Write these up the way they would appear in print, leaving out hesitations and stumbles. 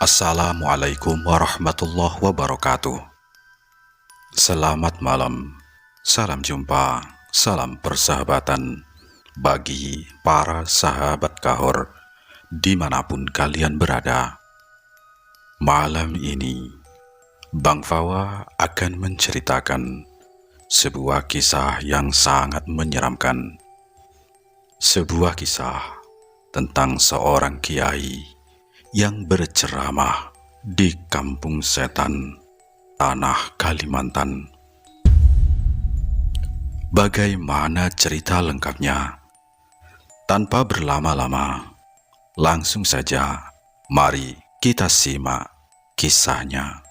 Assalamualaikum warahmatullahi wabarakatuh. Selamat malam, salam jumpa, salam persahabatan bagi para sahabat Kahor dimanapun kalian berada. Malam ini, Bang Fawa akan menceritakan sebuah kisah yang sangat menyeramkan. Sebuah kisah tentang seorang kiai yang berceramah di kampung setan, tanah Kalimantan. Bagaimana cerita lengkapnya? Tanpa berlama-lama, langsung saja mari kita simak kisahnya.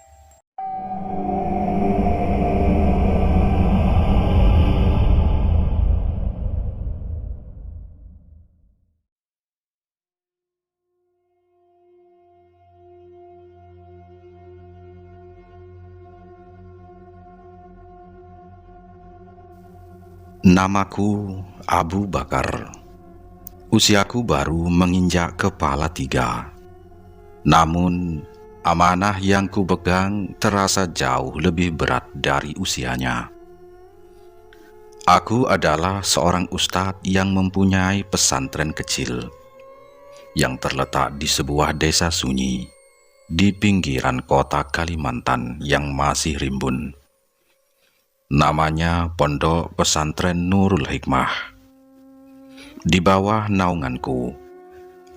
Namaku Abu Bakar. Usiaku baru menginjak kepala 3. Namun, amanah yang kupegang terasa jauh lebih berat dari usianya. Aku adalah seorang ustadz yang mempunyai pesantren kecil yang terletak di sebuah desa sunyi di pinggiran kota Kalimantan yang masih rimbun. Namanya Pondok Pesantren Nurul Hikmah. Di bawah naunganku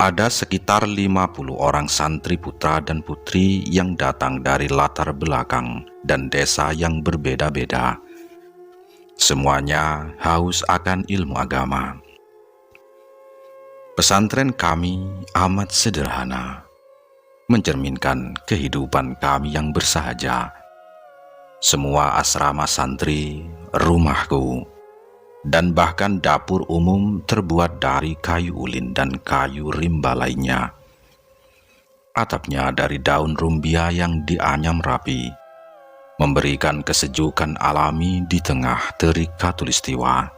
ada sekitar 50 orang santri putra dan putri yang datang dari latar belakang dan desa yang berbeda-beda. Semuanya haus akan ilmu agama. Pesantren kami amat sederhana, mencerminkan kehidupan kami yang bersahaja. Semua asrama santri, rumahku, dan bahkan dapur umum terbuat dari kayu ulin dan kayu rimba lainnya. Atapnya dari daun rumbia yang dianyam rapi, memberikan kesejukan alami di tengah terik khatulistiwa.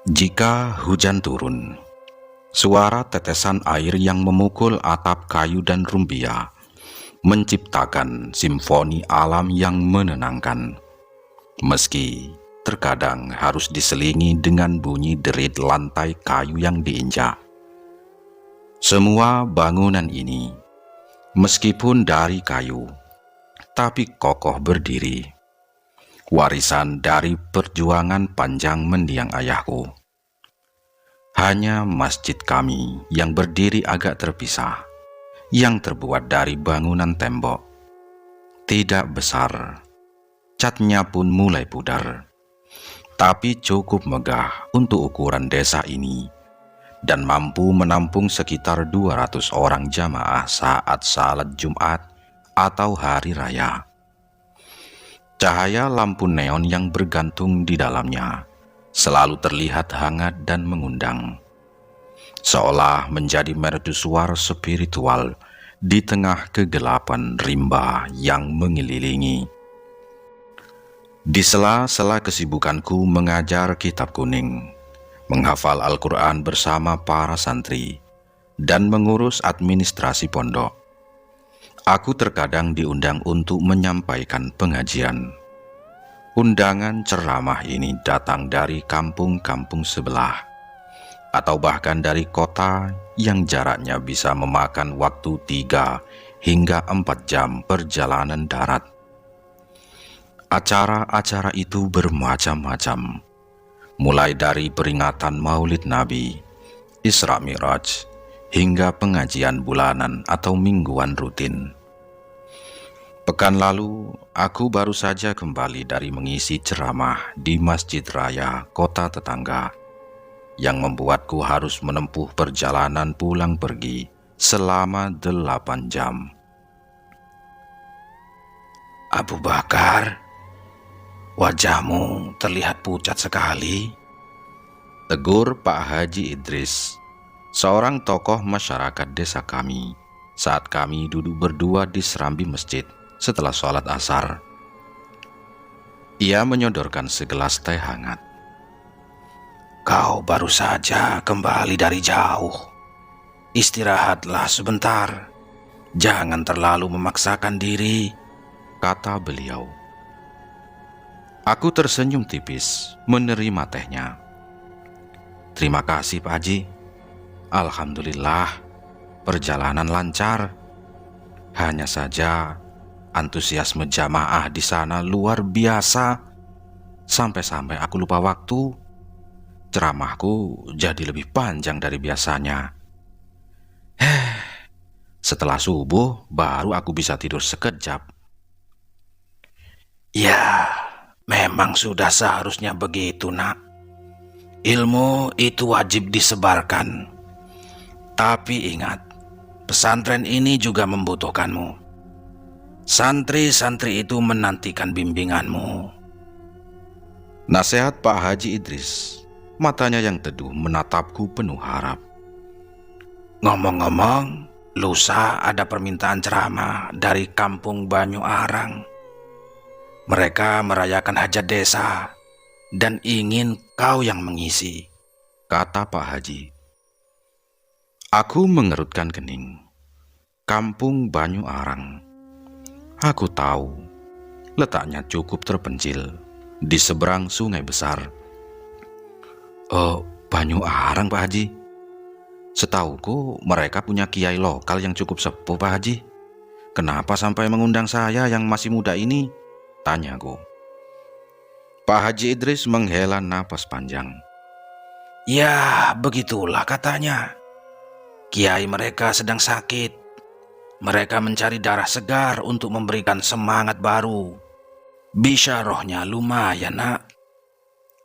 Jika hujan turun, suara tetesan air yang memukul atap kayu dan rumbia menciptakan simfoni alam yang menenangkan, meski terkadang harus diselingi dengan bunyi derit lantai kayu yang diinjak. Semua bangunan ini, meskipun dari kayu, tapi kokoh berdiri, warisan dari perjuangan panjang mendiang ayahku. Hanya masjid kami yang berdiri agak terpisah, yang terbuat dari bangunan tembok. Tidak besar, catnya pun mulai pudar, tapi cukup megah untuk ukuran desa ini dan mampu menampung sekitar 200 orang jamaah saat salat Jumat atau hari raya. Cahaya lampu neon yang bergantung di dalamnya selalu terlihat hangat dan mengundang, seolah menjadi mercusuar spiritual di tengah kegelapan rimba yang mengelilingi. Di sela-sela kesibukanku mengajar kitab kuning, menghafal Al-Quran bersama para santri, dan mengurus administrasi pondok, aku terkadang diundang untuk menyampaikan pengajian. Undangan ceramah ini datang dari kampung-kampung sebelah, atau bahkan dari kota yang jaraknya bisa memakan waktu 3 hingga 4 jam perjalanan darat. Acara-acara itu bermacam-macam, mulai dari peringatan Maulid Nabi, Isra Mi'raj, hingga pengajian bulanan atau mingguan rutin. Pekan lalu, aku baru saja kembali dari mengisi ceramah di Masjid Raya kota tetangga, yang membuatku harus menempuh perjalanan pulang pergi selama 8 jam. Abu Bakar, wajahmu terlihat pucat sekali, tegur Pak Haji Idris, seorang tokoh masyarakat desa kami, saat kami duduk berdua di serambi masjid setelah sholat asar. Ia menyodorkan segelas teh hangat. Kau baru saja kembali dari jauh. Istirahatlah sebentar Jangan terlalu memaksakan diri, kata beliau. Aku tersenyum tipis menerima tehnya. Terima kasih Pak Haji. Alhamdulillah, perjalanan lancar. Hanya saja antusiasme jamaah di sana luar biasa. Sampai-sampai aku lupa waktu. Ceramahku jadi lebih panjang dari biasanya. Setelah subuh baru aku bisa tidur sekejap. Ya, memang sudah seharusnya begitu, Nak. Ilmu itu wajib disebarkan. Tapi ingat, pesantren ini juga membutuhkanmu. Santri-santri itu menantikan bimbinganmu. Nasihat Pak Haji Idris. Matanya yang teduh menatapku penuh harap. Ngomong-ngomong, lusa ada permintaan ceramah dari kampung Banyu Arang. Mereka merayakan hajat desa dan ingin kau yang mengisi, kata Pak Haji. Aku mengerutkan kening. Kampung Banyu Arang. Aku tahu, letaknya cukup terpencil di seberang sungai besar. Oh, Banyu Arang, Pak Haji. Setauku mereka punya kiai lokal yang cukup sepuh, Pak Haji. Kenapa sampai mengundang saya yang masih muda ini? Tanyaku. Pak Haji Idris menghela napas panjang. Ya, begitulah katanya. Kiai mereka sedang sakit. Mereka mencari darah segar untuk memberikan semangat baru. Bisa rohnya lumayan, Nak.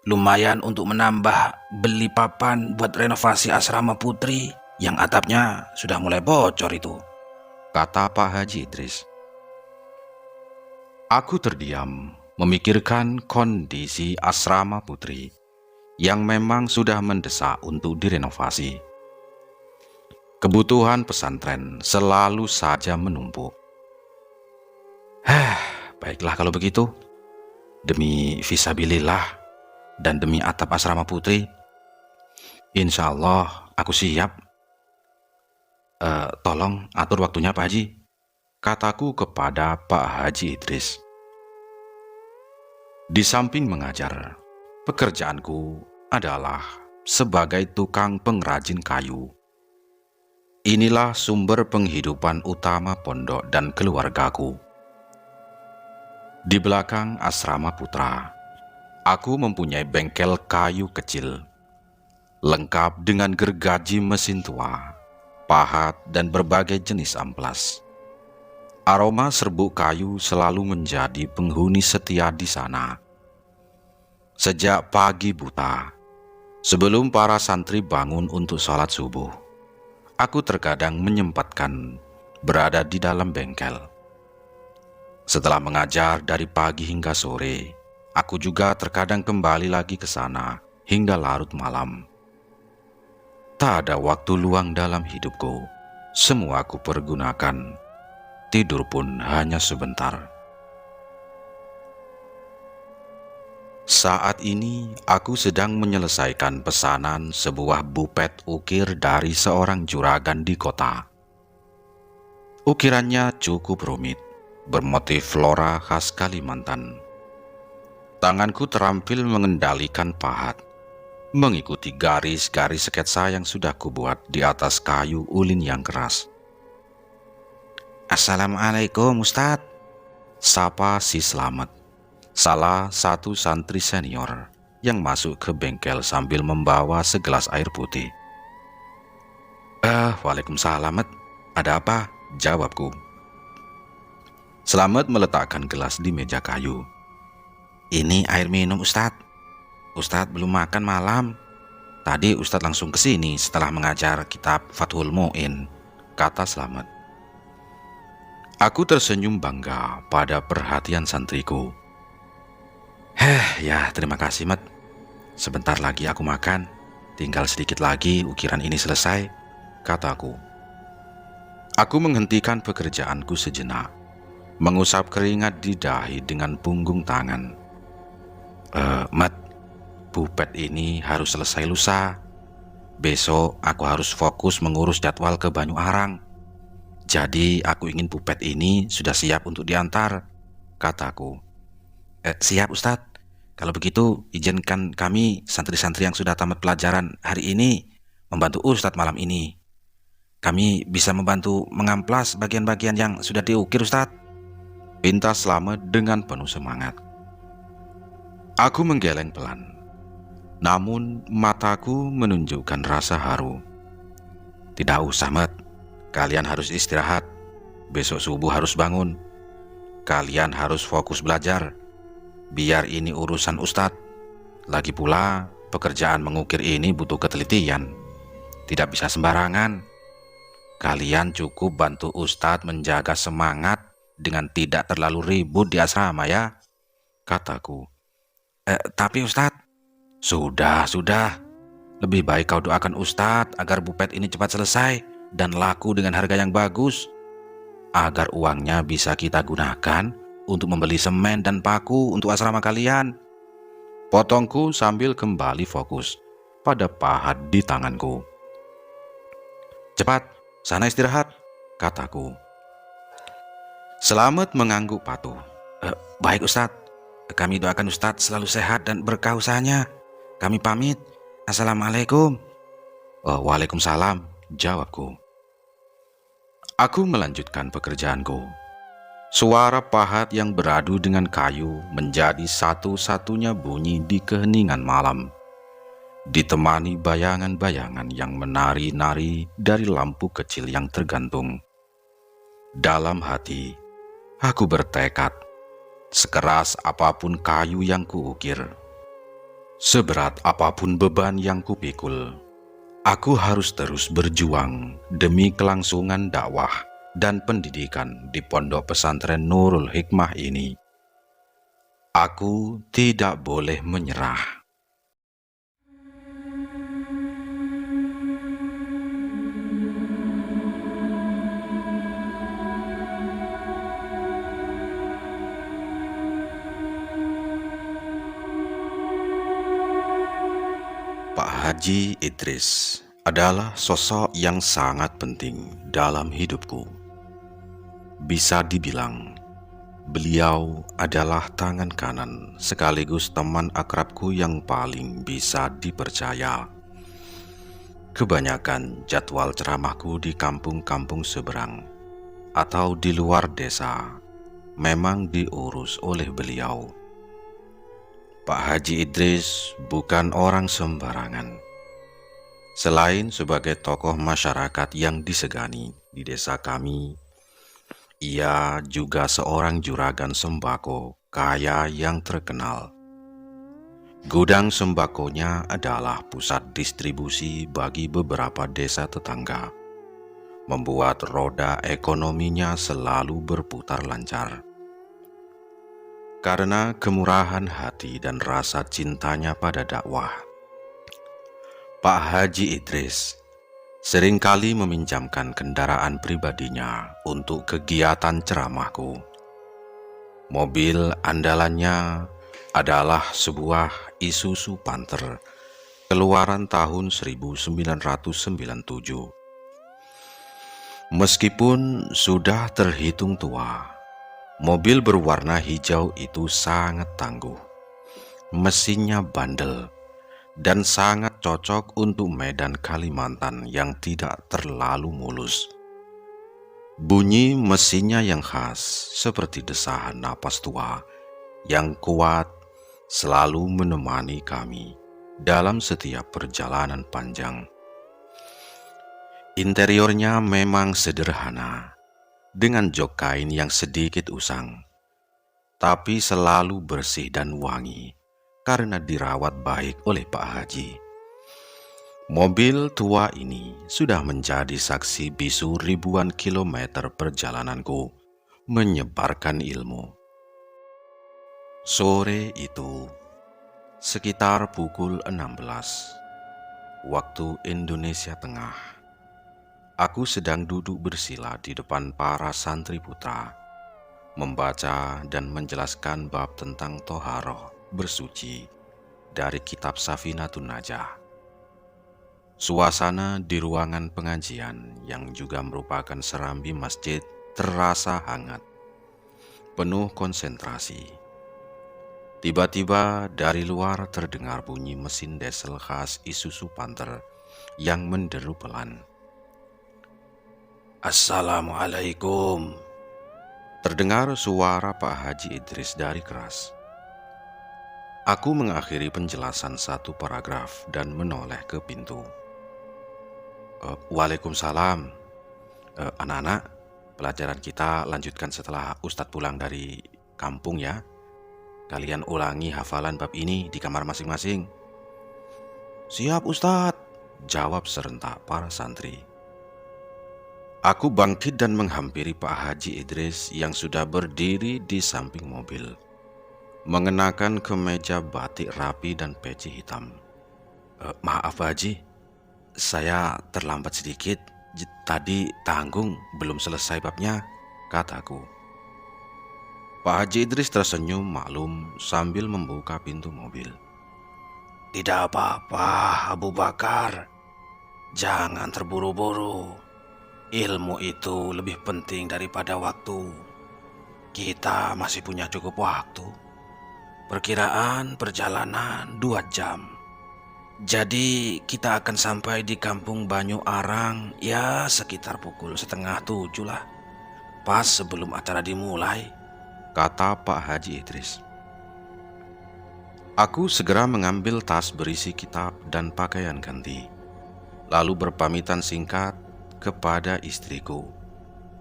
Lumayan untuk menambah beli papan buat renovasi asrama putri yang atapnya sudah mulai bocor itu, kata Pak Haji Idris. Aku terdiam memikirkan kondisi asrama putri yang memang sudah mendesak untuk direnovasi. Kebutuhan pesantren selalu saja menumpuk. Baiklah kalau begitu. Demi fisabilillah dan demi atap asrama putri, insya Allah aku siap. Tolong atur waktunya Pak Haji, kataku kepada Pak Haji Idris. Di samping mengajar, pekerjaanku adalah sebagai tukang pengrajin kayu. Inilah sumber penghidupan utama pondok dan keluargaku. Di belakang asrama putra, aku mempunyai bengkel kayu kecil, lengkap dengan gergaji mesin tua, pahat, dan berbagai jenis amplas. Aroma serbuk kayu selalu menjadi penghuni setia di sana. Sejak pagi buta, sebelum para santri bangun untuk sholat subuh, aku terkadang menyempatkan berada di dalam bengkel. Setelah mengajar dari pagi hingga sore, aku juga terkadang kembali lagi ke sana hingga larut malam. Tak ada waktu luang dalam hidupku. Semua aku pergunakan. Tidur pun hanya sebentar. Saat ini aku sedang menyelesaikan pesanan sebuah bupet ukir dari seorang juragan di kota. Ukirannya cukup rumit, bermotif flora khas Kalimantan. Tanganku terampil mengendalikan pahat, mengikuti garis-garis sketsa yang sudah kubuat di atas kayu ulin yang keras. Assalamualaikum Ustadz, sapa si Slamet, salah satu santri senior yang masuk ke bengkel sambil membawa segelas air putih. Waalaikumsalam, Mat. Ada apa? Jawabku. Slamet meletakkan gelas di meja kayu. Ini air minum Ustadz. Ustadz belum makan malam. Tadi Ustadz langsung ke sini setelah mengajar kitab Fathul Mu'in, kata Slamet. Aku tersenyum bangga pada perhatian santriku. Ya terima kasih Mat. Sebentar lagi aku makan. Tinggal sedikit lagi ukiran ini selesai, kataku. Aku menghentikan pekerjaanku sejenak, mengusap keringat di dahi dengan punggung tangan. Mat, bupet ini harus selesai lusa. Besok aku harus fokus mengurus jadwal ke Banyu Arang. Jadi aku ingin pupet ini sudah siap untuk diantar, kataku. Siap Ustadz. Kalau begitu izinkan kami santri-santri yang sudah tamat pelajaran hari ini membantu Ustadz malam ini. Kami bisa membantu mengamplas bagian-bagian yang sudah diukir Ustadz, pinta Slamet dengan penuh semangat. Aku menggeleng pelan, namun mataku menunjukkan rasa haru. Tidak usah, Mat. Kalian harus istirahat. Besok subuh harus bangun. Kalian harus fokus belajar. Biar ini urusan Ustadz. Lagi pula, pekerjaan mengukir ini butuh ketelitian. Tidak bisa sembarangan. Kalian cukup bantu Ustadz menjaga semangat dengan tidak terlalu ribut di asrama ya, kataku. Tapi Ustadz, sudah. Lebih baik kau doakan Ustadz agar bupet ini cepat selesai dan laku dengan harga yang bagus, agar uangnya bisa kita gunakan untuk membeli semen dan paku untuk asrama kalian, potongku sambil kembali fokus pada pahat di tanganku. Cepat, sana istirahat, kataku. Slamet mengangguk patuh. Baik Ustadz, kami doakan Ustadz selalu sehat dan berkah usahanya. Kami pamit. Assalamualaikum. Waalaikumsalam, jawabku. Aku melanjutkan pekerjaanku. Suara pahat yang beradu dengan kayu menjadi satu-satunya bunyi di keheningan malam, ditemani bayangan-bayangan yang menari-nari dari lampu kecil yang tergantung. Dalam hati, aku bertekad, sekeras apapun kayu yang kuukir, seberat apapun beban yang kupikul, aku harus terus berjuang demi kelangsungan dakwah dan pendidikan di pondok pesantren Nurul Hikmah ini. Aku tidak boleh menyerah. Pak Haji Idris adalah sosok yang sangat penting dalam hidupku. Bisa dibilang, beliau adalah tangan kanan sekaligus teman akrabku yang paling bisa dipercaya. Kebanyakan jadwal ceramahku di kampung-kampung seberang atau di luar desa memang diurus oleh beliau. Pak Haji Idris bukan orang sembarangan. Selain sebagai tokoh masyarakat yang disegani di desa kami, ia juga seorang juragan sembako kaya yang terkenal. Gudang sembakonya adalah pusat distribusi bagi beberapa desa tetangga, membuat roda ekonominya selalu berputar lancar. Karena kemurahan hati dan rasa cintanya pada dakwah, Pak Haji Idris seringkali meminjamkan kendaraan pribadinya untuk kegiatan ceramahku. Mobil andalannya adalah sebuah Isuzu Panther keluaran tahun 1997. Meskipun sudah terhitung tua, mobil berwarna hijau itu sangat tangguh, mesinnya bandel, dan sangat cocok untuk medan Kalimantan yang tidak terlalu mulus. Bunyi mesinnya yang khas seperti desahan napas tua yang kuat selalu menemani kami dalam setiap perjalanan panjang. Interiornya memang sederhana, dengan jok kain yang sedikit usang, tapi selalu bersih dan wangi karena dirawat baik oleh Pak Haji. Mobil tua ini sudah menjadi saksi bisu ribuan kilometer perjalananku menyebarkan ilmu. Sore itu, sekitar pukul 16 waktu Indonesia Tengah, aku sedang duduk bersila di depan para santri putra, membaca dan menjelaskan bab tentang toharoh bersuci dari kitab Safinatun Najah. Suasana di ruangan pengajian yang juga merupakan serambi masjid terasa hangat, penuh konsentrasi. Tiba-tiba dari luar terdengar bunyi mesin diesel khas Isuzu Panther yang menderu pelan. "Assalamualaikum," terdengar suara Pak Haji Idris dari keras. Aku mengakhiri penjelasan satu paragraf dan menoleh ke pintu. Waalaikumsalam. Anak-anak, pelajaran kita lanjutkan setelah Ustadz pulang dari kampung ya. Kalian ulangi hafalan bab ini di kamar masing-masing. "Siap Ustadz," jawab serentak para santri. Aku bangkit dan menghampiri Pak Haji Idris yang sudah berdiri di samping mobil, mengenakan kemeja batik rapi dan peci hitam. "Maaf Pak Haji, saya terlambat sedikit. Tadi tanggung belum selesai babnya," kataku. Pak Haji Idris tersenyum maklum sambil membuka pintu mobil. "Tidak apa-apa Abu Bakar, jangan terburu-buru. Ilmu itu lebih penting daripada waktu. Kita masih punya cukup waktu. Perkiraan perjalanan 2 jam. Jadi kita akan sampai di kampung Banyu Arang ya sekitar pukul 6:30 lah. Pas sebelum acara dimulai," kata Pak Haji Idris. Aku segera mengambil tas berisi kitab dan pakaian ganti, lalu berpamitan singkat kepada istriku.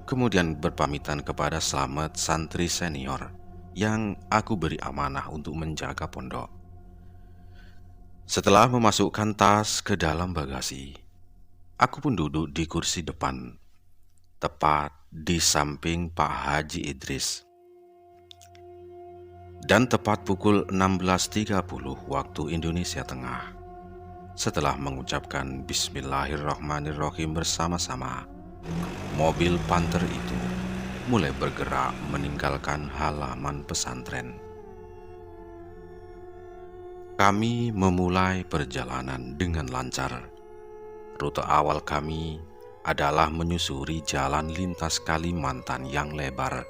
Kemudian berpamitan kepada Slamet santri senior yang aku beri amanah untuk menjaga pondok. Setelah memasukkan tas ke dalam bagasi, aku pun duduk di kursi depan, tepat di samping Pak Haji Idris. Dan tepat pukul 16.30 waktu Indonesia Tengah, setelah mengucapkan Bismillahirrahmanirrahim bersama-sama, mobil Panther itu mulai bergerak meninggalkan halaman pesantren. Kami memulai perjalanan dengan lancar. Rute awal kami adalah menyusuri jalan lintas Kalimantan yang lebar.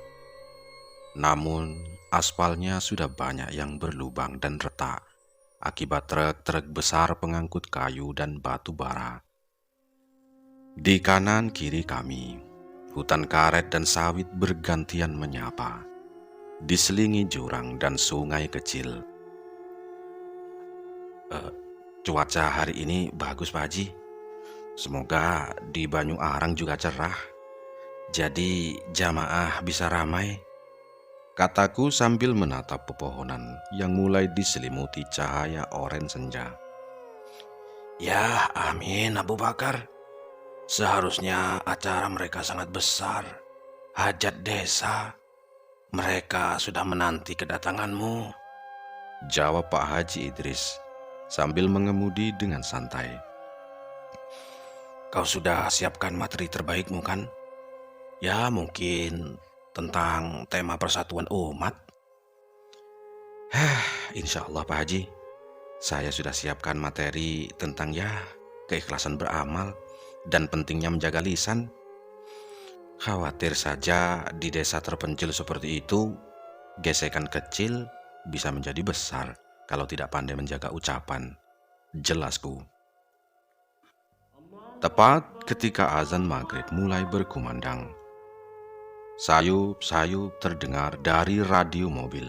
Namun, aspalnya sudah banyak yang berlubang dan retak akibat truk-truk besar pengangkut kayu dan batu bara. Di kanan kiri kami, hutan karet dan sawit bergantian menyapa, diselingi jurang dan sungai kecil. Cuaca hari ini bagus Pak Haji. Semoga di Banyu Arang juga cerah, jadi jamaah bisa ramai, kataku sambil menatap pepohonan yang mulai diselimuti cahaya oranye senja. "Ya, amin Abu Bakar. Seharusnya acara mereka sangat besar. Hajat desa. Mereka sudah menanti kedatanganmu," jawab Pak Haji Idris sambil mengemudi dengan santai. "Kau sudah siapkan materi terbaikmu kan? Ya mungkin tentang tema persatuan umat." "Insya Allah Pak Haji, saya sudah siapkan materi tentang keikhlasan beramal dan pentingnya menjaga lisan. Khawatir saja di desa terpencil seperti itu, gesekan kecil bisa menjadi besar kalau tidak pandai menjaga ucapan," jelasku. Tepat ketika azan maghrib mulai berkumandang, sayup-sayup terdengar dari radio mobil.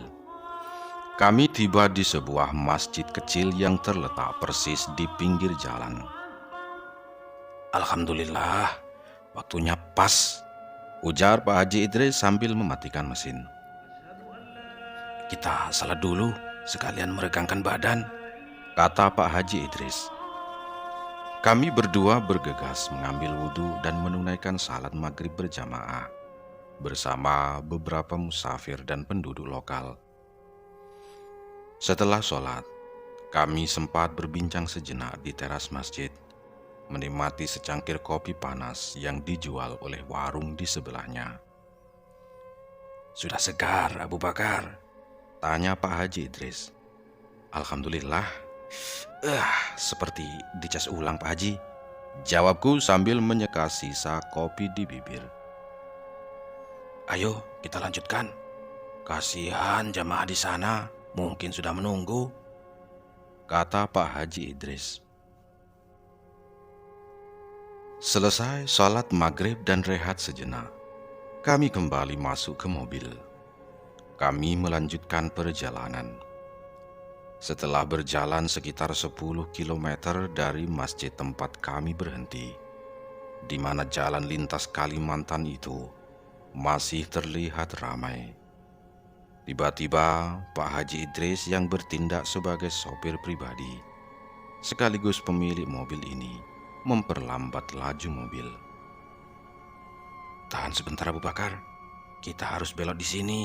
Kami tiba di sebuah masjid kecil yang terletak persis di pinggir jalan. "Alhamdulillah, waktunya pas," ujar Pak Haji Idris sambil mematikan mesin. "Kita salat dulu, sekalian meregangkan badan," kata Pak Haji Idris. Kami berdua bergegas mengambil wudhu dan menunaikan salat maghrib berjamaah bersama beberapa musafir dan penduduk lokal. Setelah sholat, kami sempat berbincang sejenak di teras masjid, menikmati secangkir kopi panas yang dijual oleh warung di sebelahnya. "Sudah segar Abu Bakar?" tanya Pak Haji Idris. "Alhamdulillah, seperti dicas ulang Pak Haji," Jawabku sambil menyeka sisa kopi di bibir. Ayo kita lanjutkan. Kasihan jamaah di sana, mungkin sudah menunggu, kata Pak Haji Idris. Selesai sholat maghrib dan rehat sejenak, kami kembali masuk ke mobil. Kami melanjutkan perjalanan. Setelah berjalan sekitar 10 km dari masjid tempat kami berhenti, di mana jalan lintas Kalimantan itu masih terlihat ramai. Tiba-tiba Pak Haji Idris yang bertindak sebagai sopir pribadi sekaligus pemilik mobil ini memperlambat laju mobil. Tahan sebentar Abu Bakar, kita harus belok di sini,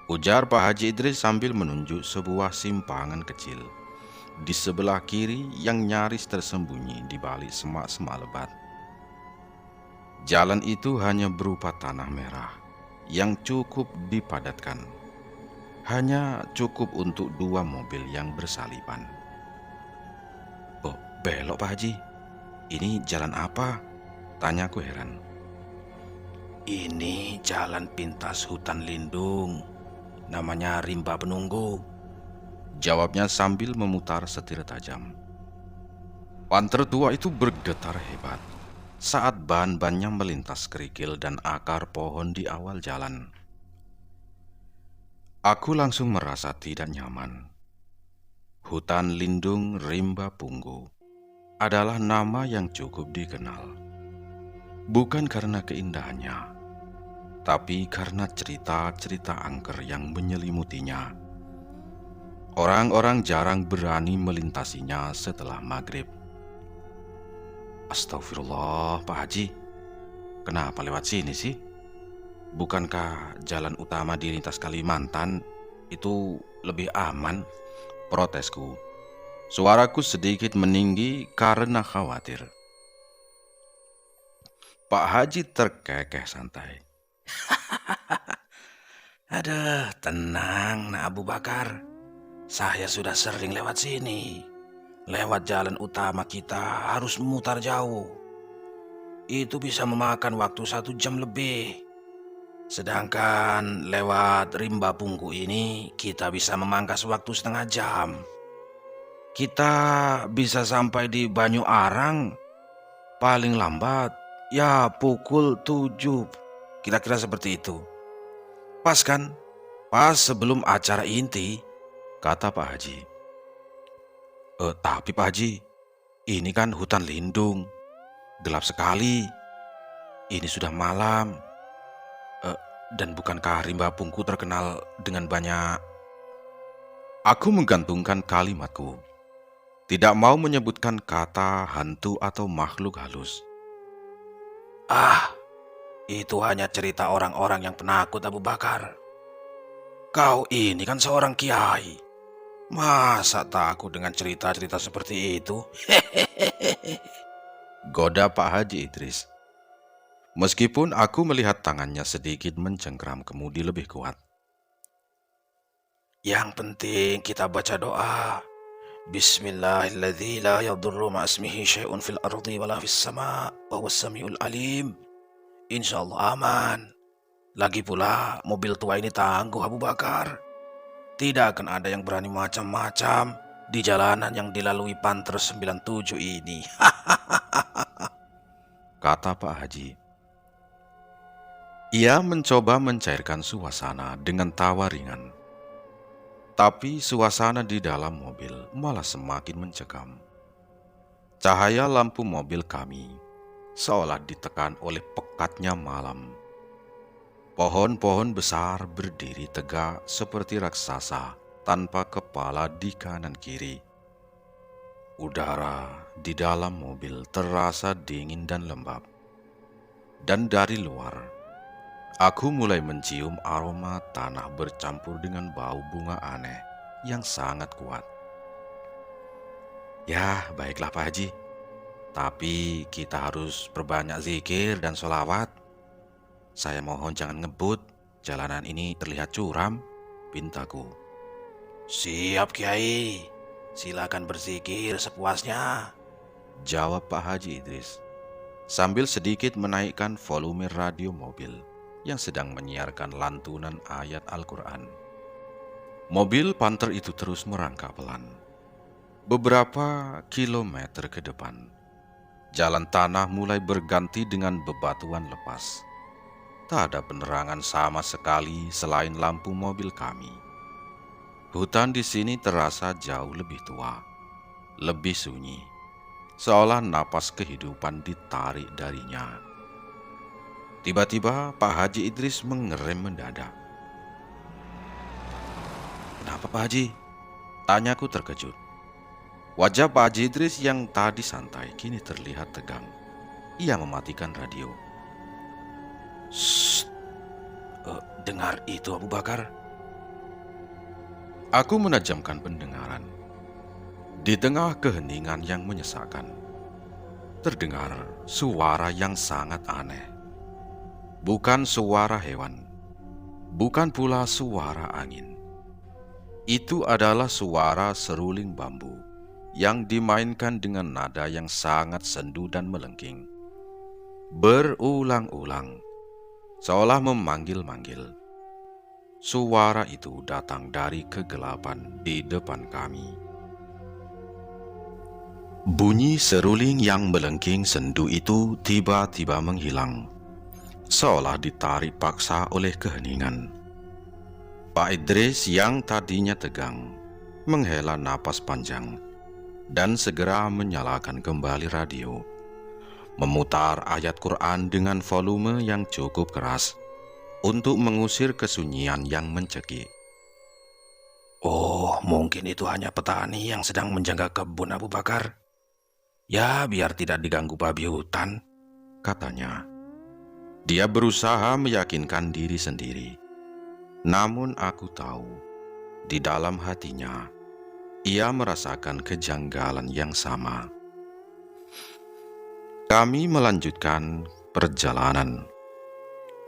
ujar Pak Haji Idris sambil menunjuk sebuah simpangan kecil di sebelah kiri yang nyaris tersembunyi di balik semak-semak lebat. Jalan itu hanya berupa tanah merah yang cukup dipadatkan. Hanya cukup untuk 2 mobil yang bersalipan. Oh, belok Pak Haji. Ini jalan apa? Tanyaku heran. Ini jalan pintas hutan lindung. Namanya Rimba Penunggu, jawabnya sambil memutar setir tajam. Ban tertua itu bergetar hebat saat ban-bannya melintas kerikil dan akar pohon di awal jalan. Aku langsung merasa tidak nyaman. Hutan lindung Rimba Punggu adalah nama yang cukup dikenal. Bukan karena keindahannya, tapi karena cerita-cerita angker yang menyelimutinya. Orang-orang jarang berani melintasinya setelah maghrib. Astagfirullah, Pak Haji. Kenapa lewat sini sih? Bukankah jalan utama di lintas Kalimantan itu lebih aman? Protesku. Suaraku sedikit meninggi karena khawatir. Pak Haji terkekeh santai. Aduh, tenang Nak Abu Bakar. Saya sudah sering lewat sini. Lewat jalan utama kita harus memutar jauh. Itu bisa memakan waktu 1 jam lebih. Sedangkan lewat Rimba Punggu ini kita bisa memangkas waktu setengah jam. Kita bisa sampai di Banyu Arang paling lambat ya pukul 7. Kira-kira seperti itu. Pas kan? Pas sebelum acara inti, kata Pak Haji. Tapi Pak Haji, ini kan hutan lindung. Gelap sekali. Ini sudah malam. Dan bukankah Rimba Punggu terkenal dengan banyak... Aku menggantungkan kalimatku. Tidak mau menyebutkan kata hantu atau makhluk halus. Itu hanya cerita orang-orang yang penakut Abu Bakar. Kau ini kan seorang kiai. Masa takut dengan cerita-cerita seperti itu? Goda Pak Haji Idris. Meskipun aku melihat tangannya sedikit mencengkram kemudi lebih kuat. Yang penting kita baca doa. Bismillahirrahmanirrahim. La yadurru ma'asmihi syai'un fil ardi wala fis sama' wa huwas samiul alim. Insyaallah aman. Lagi pula mobil tua ini tangguh Abu Bakar. Tidak akan ada yang berani macam-macam di jalanan yang dilalui Panther 97 ini. Kata Pak Haji. Ia mencoba mencairkan suasana dengan tawa ringan. Tapi suasana di dalam mobil malah semakin mencekam. Cahaya lampu mobil kami seolah ditekan oleh pekatnya malam. Pohon-pohon besar berdiri tegak seperti raksasa tanpa kepala di kanan kiri. Udara di dalam mobil terasa dingin dan lembab. Dan dari luar, aku mulai mencium aroma tanah bercampur dengan bau bunga aneh yang sangat kuat. Ya, baiklah Pak Haji. Tapi kita harus perbanyak zikir dan sholawat. Saya mohon jangan ngebut, jalanan ini terlihat curam, pintaku. Siap Kiai, silakan berzikir sepuasnya. jawab Pak Haji Idris, sambil sedikit menaikkan volume radio mobil yang sedang menyiarkan lantunan ayat Al-Quran. Mobil Panther itu terus merangkak pelan. Beberapa kilometer ke depan, jalan tanah mulai berganti dengan bebatuan lepas. Tak ada penerangan sama sekali selain lampu mobil kami. Hutan di sini terasa jauh lebih tua, lebih sunyi, seolah napas kehidupan ditarik darinya. Tiba-tiba Pak Haji Idris mengerem mendadak. "Kenapa Pak Haji?" tanyaku terkejut. Wajah Pak Haji Idris yang tadi santai kini terlihat tegang. Ia mematikan radio. "Shh, dengar itu Abu Bakar." Aku menajamkan pendengaran. Di tengah keheningan yang menyesakkan, terdengar suara yang sangat aneh. Bukan suara hewan, bukan pula suara angin. Itu adalah suara seruling bambu yang dimainkan dengan nada yang sangat sendu dan melengking. Berulang-ulang, seolah memanggil-manggil. Suara itu datang dari kegelapan di depan kami. Bunyi seruling yang melengking sendu itu tiba-tiba menghilang, seolah ditarik paksa oleh keheningan. Pak Idris yang tadinya tegang menghela napas panjang dan segera menyalakan kembali radio, memutar ayat Quran dengan volume yang cukup keras untuk mengusir kesunyian yang mencekik. "Oh, mungkin itu hanya petani yang sedang menjaga kebun Abu Bakar. Ya, biar tidak diganggu babi hutan," katanya. Dia berusaha meyakinkan diri sendiri. Namun aku tahu, di dalam hatinya, ia merasakan kejanggalan yang sama. Kami melanjutkan perjalanan.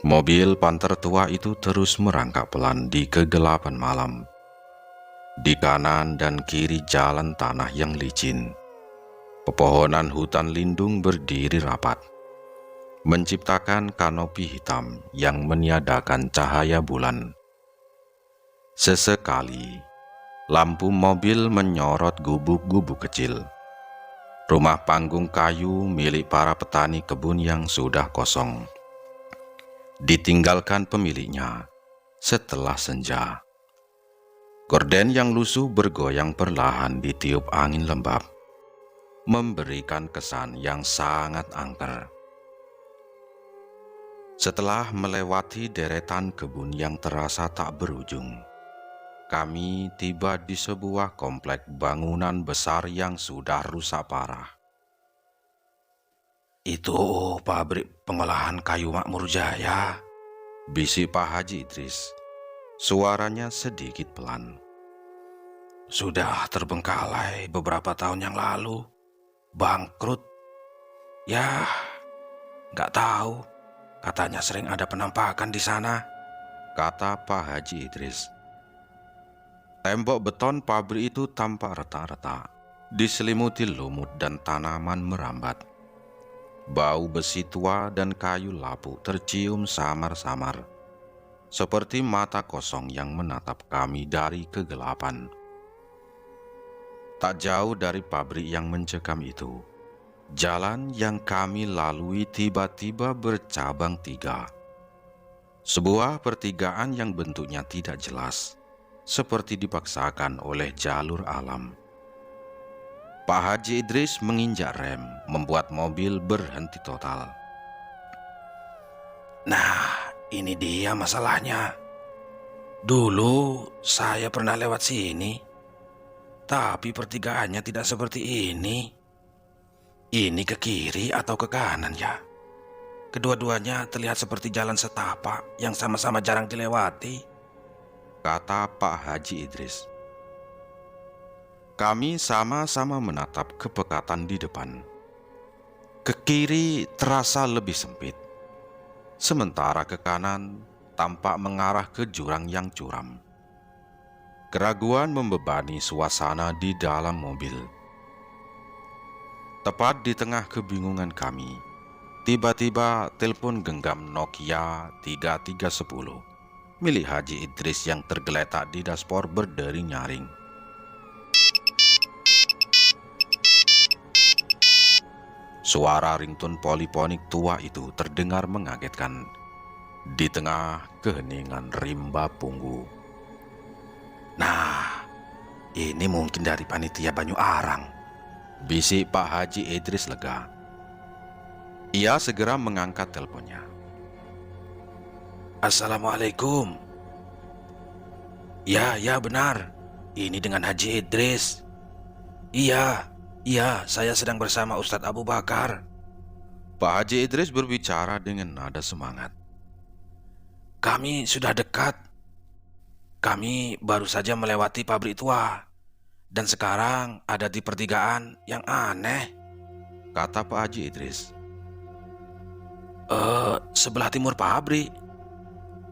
Mobil Panther tua itu terus merangkak pelan di kegelapan malam. Di kanan dan kiri jalan tanah yang licin, pepohonan hutan lindung berdiri rapat, menciptakan kanopi hitam yang meniadakan cahaya bulan. Sesekali, lampu mobil menyorot gubuk-gubuk kecil, rumah panggung kayu milik para petani kebun yang sudah kosong, ditinggalkan pemiliknya setelah senja. Gorden yang lusuh bergoyang perlahan ditiup angin lembab, memberikan kesan yang sangat angker. Setelah melewati deretan kebun yang terasa tak berujung, kami tiba di sebuah komplek bangunan besar yang sudah rusak parah. "Itu pabrik pengolahan kayu Makmur Jaya," bisik Pak Haji Idris. Suaranya sedikit pelan. "Sudah terbengkalai beberapa tahun yang lalu. Bangkrut. Ya, nggak tahu. Katanya sering ada penampakan di sana," kata Pak Haji Idris. Tembok beton pabrik itu tampak retak-retak, diselimuti lumut dan tanaman merambat. Bau besi tua dan kayu lapuk tercium samar-samar, seperti mata kosong yang menatap kami dari kegelapan. Tak jauh dari pabrik yang mencekam itu, jalan yang kami lalui tiba-tiba bercabang tiga. Sebuah pertigaan yang bentuknya tidak jelas, seperti dipaksakan oleh jalur alam. Pak Haji Idris menginjak rem, membuat mobil berhenti total. "Nah, ini dia masalahnya. Dulu saya pernah lewat sini, tapi pertigaannya tidak seperti ini. Ini ke kiri atau ke kanan ya? Kedua-duanya terlihat seperti jalan setapak yang sama-sama jarang dilewati," kata Pak Haji Idris. Kami sama-sama menatap kepekatan di depan. Ke kiri terasa lebih sempit, sementara ke kanan tampak mengarah ke jurang yang curam. Keraguan membebani suasana di dalam mobil. Tepat di tengah kebingungan kami, tiba-tiba telepon genggam Nokia 3310 milik Haji Idris yang tergeletak di dashboard berdering nyaring. Suara ringtone poliponik tua itu terdengar mengagetkan di tengah keheningan rimba Punggu. "Nah, ini mungkin dari panitia Banyu Arang," bisik Pak Haji Idris lega. Ia segera mengangkat teleponnya. "Assalamualaikum." Ya benar. Ini dengan Haji Idris." Iya, saya sedang bersama Ustadz Abu Bakar." Pak Haji Idris berbicara dengan nada semangat. "Kami sudah dekat. Kami baru saja melewati pabrik tua. Dan sekarang ada di pertigaan yang aneh," kata Pak Haji Idris. Sebelah timur pabrik."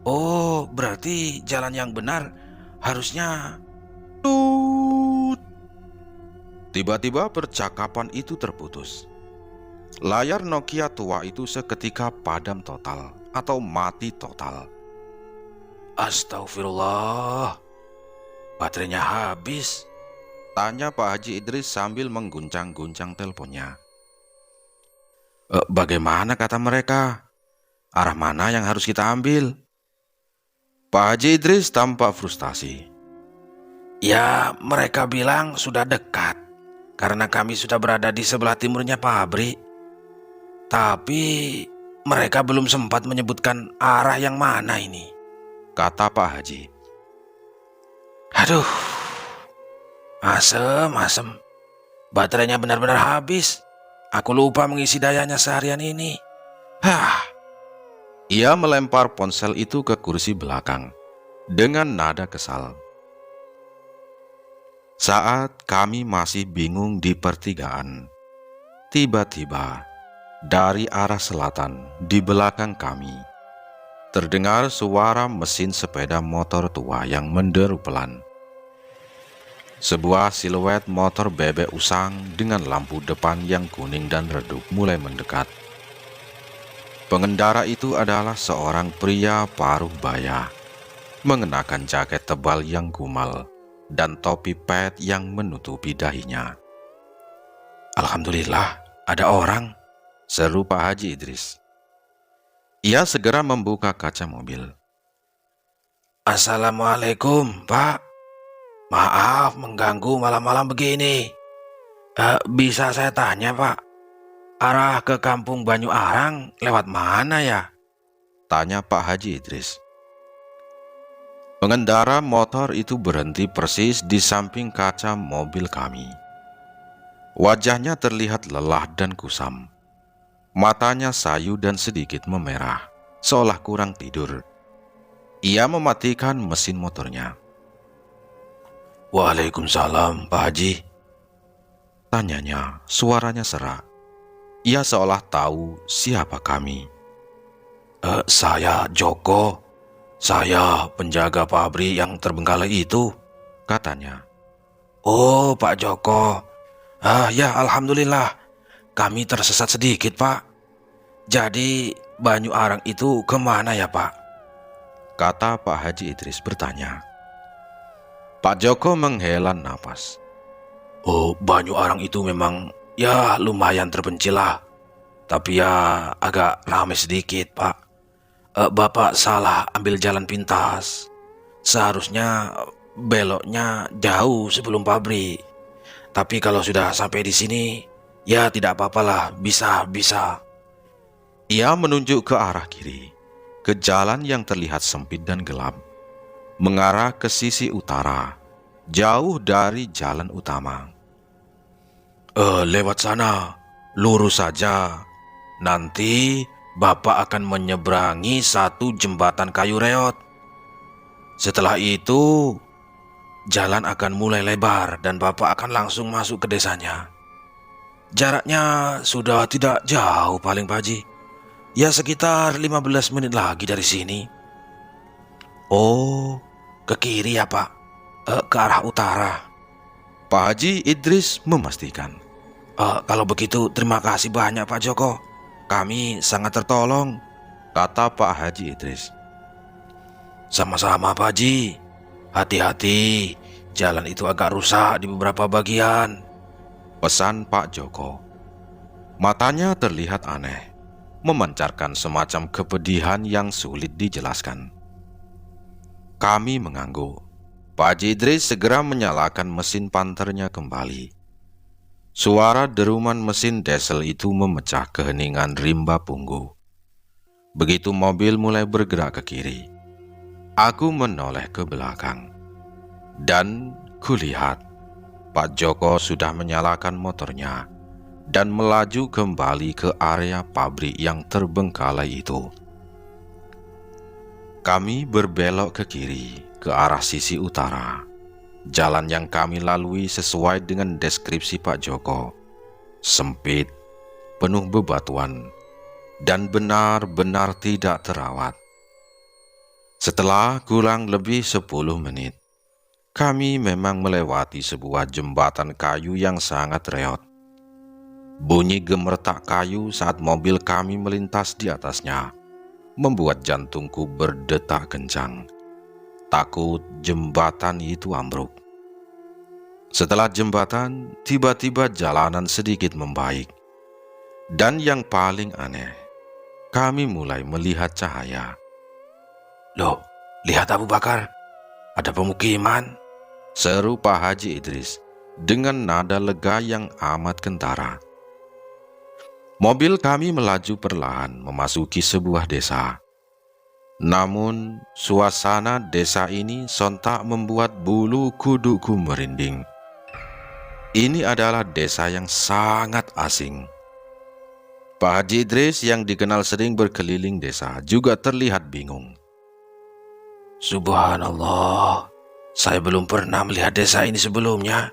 "Oh, berarti jalan yang benar harusnya..." Tut. Tiba-tiba percakapan itu terputus. Layar Nokia tua itu seketika padam total atau mati total. "Astagfirullah, baterainya habis," tanya Pak Haji Idris sambil mengguncang-guncang teleponnya. Bagaimana kata mereka? Arah mana yang harus kita ambil?" Pak Haji Idris tampak frustasi. "Ya, mereka bilang sudah dekat karena kami sudah berada di sebelah timurnya pabrik. Tapi mereka belum sempat menyebutkan arah yang mana ini," kata Pak Haji. "Aduh, asem. Baterainya benar-benar habis. Aku lupa mengisi dayanya seharian ini. Ia melempar ponsel itu ke kursi belakang dengan nada kesal. Saat kami masih bingung di pertigaan, tiba-tiba dari arah selatan di belakang kami terdengar suara mesin sepeda motor tua yang menderu pelan. Sebuah siluet motor bebek usang dengan lampu depan yang kuning dan redup mulai mendekat. Pengendara itu adalah seorang pria paruh baya, mengenakan jaket tebal yang gumal dan topi pet yang menutupi dahinya. "Alhamdulillah, ada orang," seru Pak Haji Idris. Ia segera membuka kaca mobil. "Assalamualaikum, Pak. Maaf mengganggu malam-malam begini. Bisa saya tanya, Pak, arah ke kampung Banyu Arang lewat mana ya?" tanya Pak Haji Idris. Pengendara motor itu berhenti persis di samping kaca mobil kami. Wajahnya terlihat lelah dan kusam. Matanya sayu dan sedikit memerah, seolah kurang tidur. Ia mematikan mesin motornya. "Waalaikumsalam, Pak Haji," tanyanya, suaranya serak. Ia seolah tahu siapa kami. Saya Joko. Saya penjaga pabrik yang terbengkalai itu," katanya. "Oh, Pak Joko. Ya, alhamdulillah. Kami tersesat sedikit, Pak. Jadi Banyu Arang itu kemana ya, Pak?" kata Pak Haji Idris bertanya. Pak Joko menghela napas. "Oh, Banyu Arang itu memang ya lumayan terpencil lah. Tapi ya agak ramai sedikit, Pak. Bapak salah ambil jalan pintas. Seharusnya beloknya jauh sebelum pabrik. Tapi kalau sudah sampai di sini, ya tidak apa-apalah, bisa." Ia menunjuk ke arah kiri, ke jalan yang terlihat sempit dan gelap, mengarah ke sisi utara, jauh dari jalan utama. Lewat sana, lurus saja. Nanti Bapak akan menyeberangi satu jembatan kayu reot. Setelah itu, jalan akan mulai lebar dan Bapak akan langsung masuk ke desanya. Jaraknya sudah tidak jauh paling, Pak Haji. Ya sekitar 15 menit lagi dari sini." "Oh, ke kiri ya, Pak? Ke arah utara?" Pak Haji Idris memastikan. Kalau begitu terima kasih banyak Pak Joko. Kami sangat tertolong, kata Pak Haji Idris. Sama-sama Pak Haji. Hati-hati, jalan itu agak rusak di beberapa bagian, pesan Pak Joko. Matanya terlihat aneh, memancarkan semacam kepedihan yang sulit dijelaskan. Kami mengangguk. Pak Haji Idris segera menyalakan mesin panternya kembali. Suara deruman mesin diesel itu memecah keheningan rimba punggu. Begitu mobil mulai bergerak ke kiri, aku menoleh ke belakang. Dan kulihat Pak Joko sudah menyalakan motornya dan melaju kembali ke area pabrik yang terbengkalai itu. Kami berbelok ke kiri, ke arah sisi utara. Jalan yang kami lalui sesuai dengan deskripsi Pak Joko. Sempit, penuh bebatuan, dan benar-benar tidak terawat. Setelah kurang lebih 10 menit, kami memang melewati sebuah jembatan kayu yang sangat reot. Bunyi gemertak kayu saat mobil kami melintas di atasnya membuat jantungku berdetak kencang. Takut jembatan itu ambruk. Setelah jembatan, tiba-tiba jalanan sedikit membaik. Dan yang paling aneh, kami mulai melihat cahaya. Loh, lihat Abu Bakar, ada pemukiman, seru Pak Haji Idris dengan nada lega yang amat kentara. Mobil kami melaju perlahan memasuki sebuah desa. Namun, suasana desa ini sontak membuat bulu kuduku merinding. Ini adalah desa yang sangat asing. Pak Haji Idris yang dikenal sering berkeliling desa juga terlihat bingung. Subhanallah, saya belum pernah melihat desa ini sebelumnya.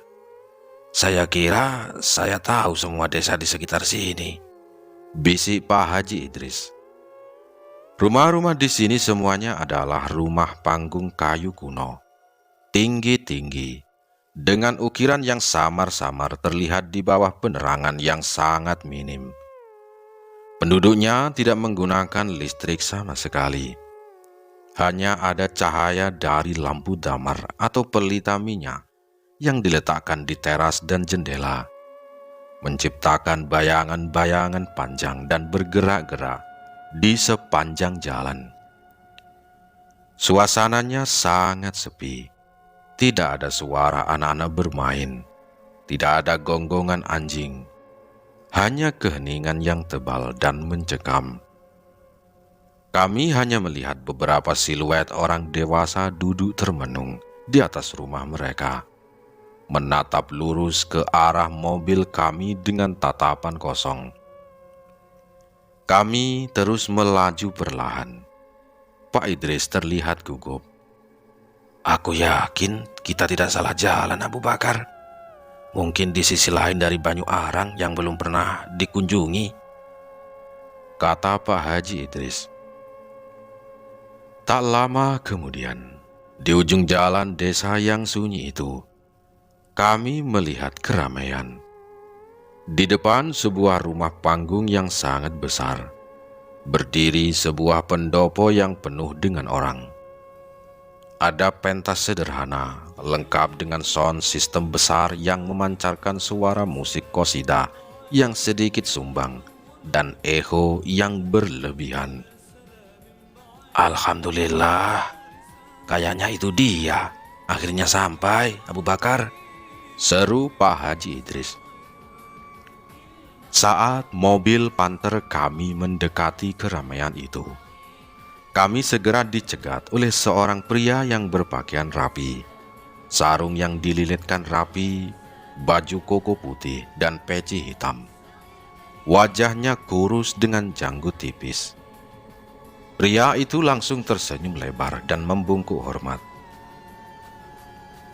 Saya kira saya tahu semua desa di sekitar sini, bisik Pak Haji Idris. Rumah-rumah di sini semuanya adalah rumah panggung kayu kuno, tinggi-tinggi, dengan ukiran yang samar-samar terlihat di bawah penerangan yang sangat minim. Penduduknya tidak menggunakan listrik sama sekali. Hanya ada cahaya dari lampu damar atau pelita minyak yang diletakkan di teras dan jendela, menciptakan bayangan-bayangan panjang dan bergerak-gerak di sepanjang jalan. Suasananya sangat sepi. Tidak ada suara anak-anak bermain. Tidak ada gonggongan anjing. Hanya keheningan yang tebal dan mencekam. Kami hanya melihat beberapa siluet orang dewasa duduk termenung di atas rumah mereka, menatap lurus ke arah mobil kami dengan tatapan kosong. Kami terus melaju perlahan. Pak Idris terlihat gugup. Aku yakin kita tidak salah jalan, Abu Bakar. Mungkin di sisi lain dari Banyu Arang yang belum pernah dikunjungi, kata Pak Haji Idris. Tak lama kemudian, di ujung jalan desa yang sunyi itu, kami melihat keramaian. Di depan sebuah rumah panggung yang sangat besar, berdiri sebuah pendopo yang penuh dengan orang. Ada pentas sederhana, lengkap dengan sound system besar yang memancarkan suara musik qasidah yang sedikit sumbang dan echo yang berlebihan. Alhamdulillah, kayaknya itu dia. Akhirnya sampai, Abu Bakar, seru Pak Haji Idris. Saat mobil panter kami mendekati keramaian itu, kami segera dicegat oleh seorang pria yang berpakaian rapi, sarung yang dililitkan rapi, baju koko putih dan peci hitam. Wajahnya kurus dengan janggut tipis. Pria itu langsung tersenyum lebar dan membungkuk hormat.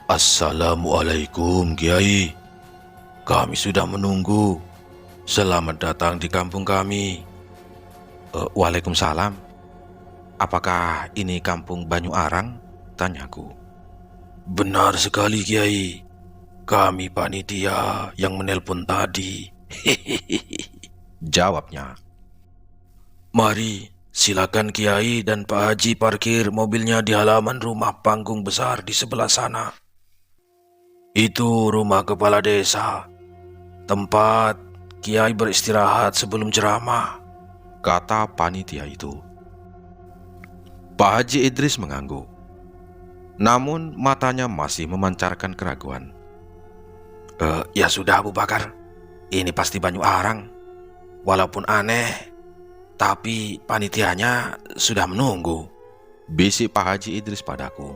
Assalamualaikum, Kiai. Kami sudah menunggu. Selamat datang di kampung kami. Waalaikumsalam. Apakah ini kampung Banyu Arang? Tanyaku. Benar sekali, Kiai. Kami panitia yang menelpon tadi. Hehehe, jawabnya. Mari, silakan Kiai dan Pak Haji parkir mobilnya di halaman rumah panggung besar di sebelah sana. Itu rumah kepala desa, tempat Kiai beristirahat sebelum ceramah, Kata panitia itu. Pak Haji Idris mengangguk, namun matanya masih memancarkan keraguan. Ya sudah Abu Bakar, ini pasti Banyu Arang. Walaupun aneh, tapi panitianya sudah menunggu. Bisik Pak Haji Idris padaku.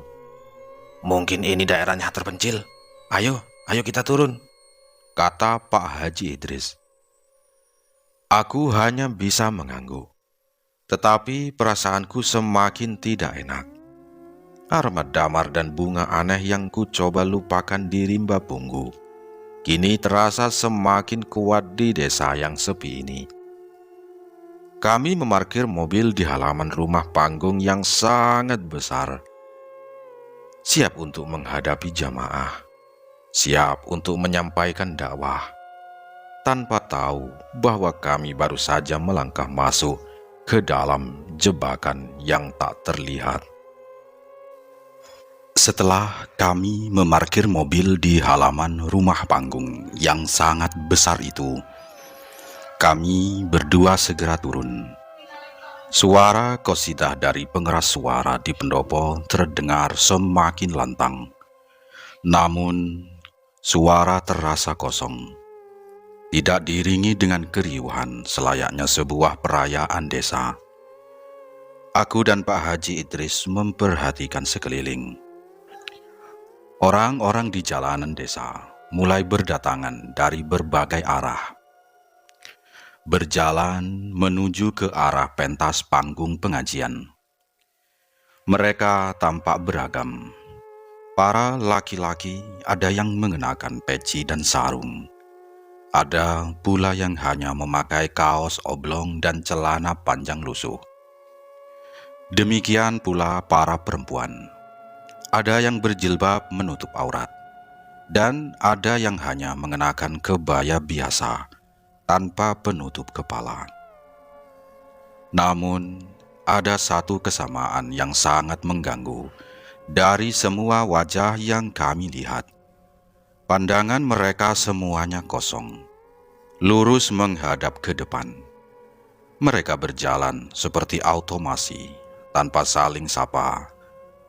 Mungkin ini daerahnya terpencil. Ayo kita turun. Kata Pak Haji Idris. Aku hanya bisa mengangguk. Tetapi perasaanku semakin tidak enak. Aroma damar dan bunga aneh yang ku coba lupakan di rimba punggu kini terasa semakin kuat di desa yang sepi ini. Kami memarkir mobil di halaman rumah panggung yang sangat besar. Siap untuk menghadapi jamaah. Siap untuk menyampaikan dakwah. Tanpa tahu bahwa kami baru saja melangkah masuk ke dalam jebakan yang tak terlihat. Setelah kami memarkir mobil di halaman rumah panggung yang sangat besar itu, kami berdua segera turun. Suara qosidah dari pengeras suara di pendopo terdengar semakin lantang. Namun, suara terasa kosong. Tidak diiringi dengan keriuhan selayaknya sebuah perayaan desa. Aku dan Pak Haji Idris memperhatikan sekeliling. Orang-orang di jalanan desa mulai berdatangan dari berbagai arah. Berjalan menuju ke arah pentas panggung pengajian. Mereka tampak beragam. Para laki-laki ada yang mengenakan peci dan sarung. Ada pula yang hanya memakai kaos oblong dan celana panjang lusuh. Demikian pula para perempuan. Ada yang berjilbab menutup aurat, dan ada yang hanya mengenakan kebaya biasa tanpa penutup kepala. Namun, ada satu kesamaan yang sangat mengganggu dari semua wajah yang kami lihat. Pandangan mereka semuanya kosong, lurus menghadap ke depan. Mereka berjalan seperti automasi, tanpa saling sapa,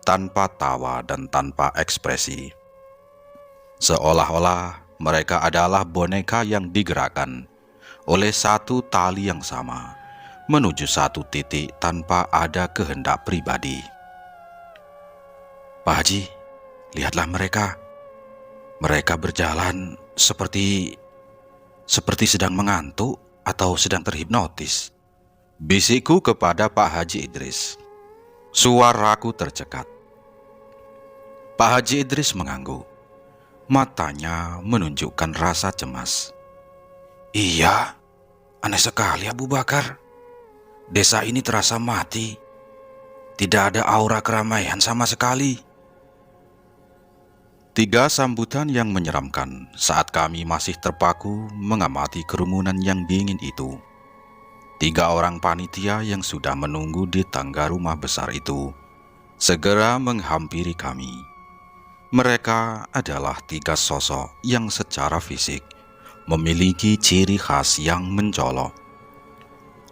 tanpa tawa dan tanpa ekspresi. Seolah-olah mereka adalah boneka yang digerakkan oleh satu tali yang sama, menuju satu titik tanpa ada kehendak pribadi. Pak Haji, lihatlah mereka. Mereka berjalan seperti sedang mengantuk atau sedang terhipnotis. Bisikku kepada Pak Haji Idris. Suaraku tercekat. Pak Haji Idris mengangguk. Matanya menunjukkan rasa cemas. Iya, aneh sekali Abu Bakar. Desa ini terasa mati. Tidak ada aura keramaian sama sekali. 3 sambutan yang menyeramkan saat kami masih terpaku mengamati kerumunan yang dingin itu. 3 orang panitia yang sudah menunggu di tangga rumah besar itu segera menghampiri kami. Mereka adalah 3 sosok yang secara fisik memiliki ciri khas yang mencolok.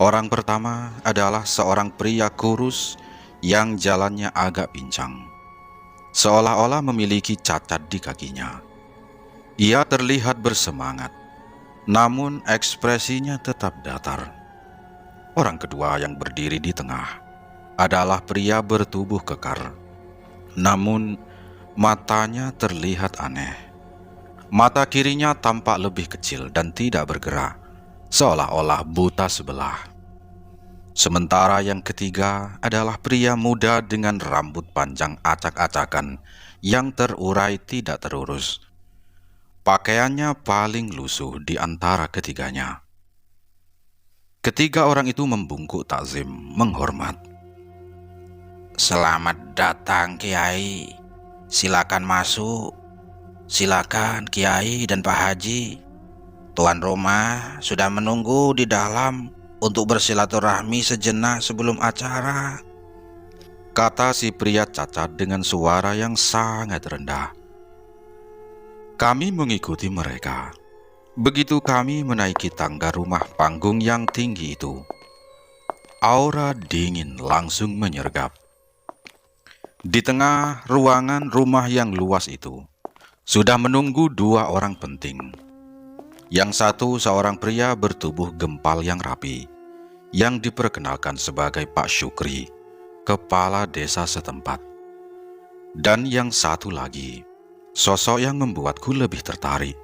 Orang pertama adalah seorang pria kurus yang jalannya agak pincang, seolah-olah memiliki cacat di kakinya. Ia terlihat bersemangat, namun ekspresinya tetap datar. Orang kedua yang berdiri di tengah adalah pria bertubuh kekar, namun matanya terlihat aneh. Mata kirinya tampak lebih kecil dan tidak bergerak, seolah-olah buta sebelah. Sementara yang ketiga adalah pria muda dengan rambut panjang acak-acakan yang terurai tidak terurus. Pakaiannya paling lusuh di antara ketiganya. Ketiga orang itu membungkuk takzim, menghormat. Selamat datang Kiai. Silakan masuk. Silakan Kiai dan Pak Haji. Tuan rumah sudah menunggu di dalam untuk bersilaturahmi sejenak sebelum acara, kata si pria cacat dengan suara yang sangat rendah. Kami mengikuti mereka. Begitu kami menaiki tangga rumah panggung yang tinggi itu, aura dingin langsung menyergap. Di tengah ruangan rumah yang luas itu, sudah menunggu dua orang penting. Yang satu seorang pria bertubuh gempal yang rapi, yang diperkenalkan sebagai Pak Syukri, kepala desa setempat. Dan yang satu lagi, sosok yang membuatku lebih tertarik,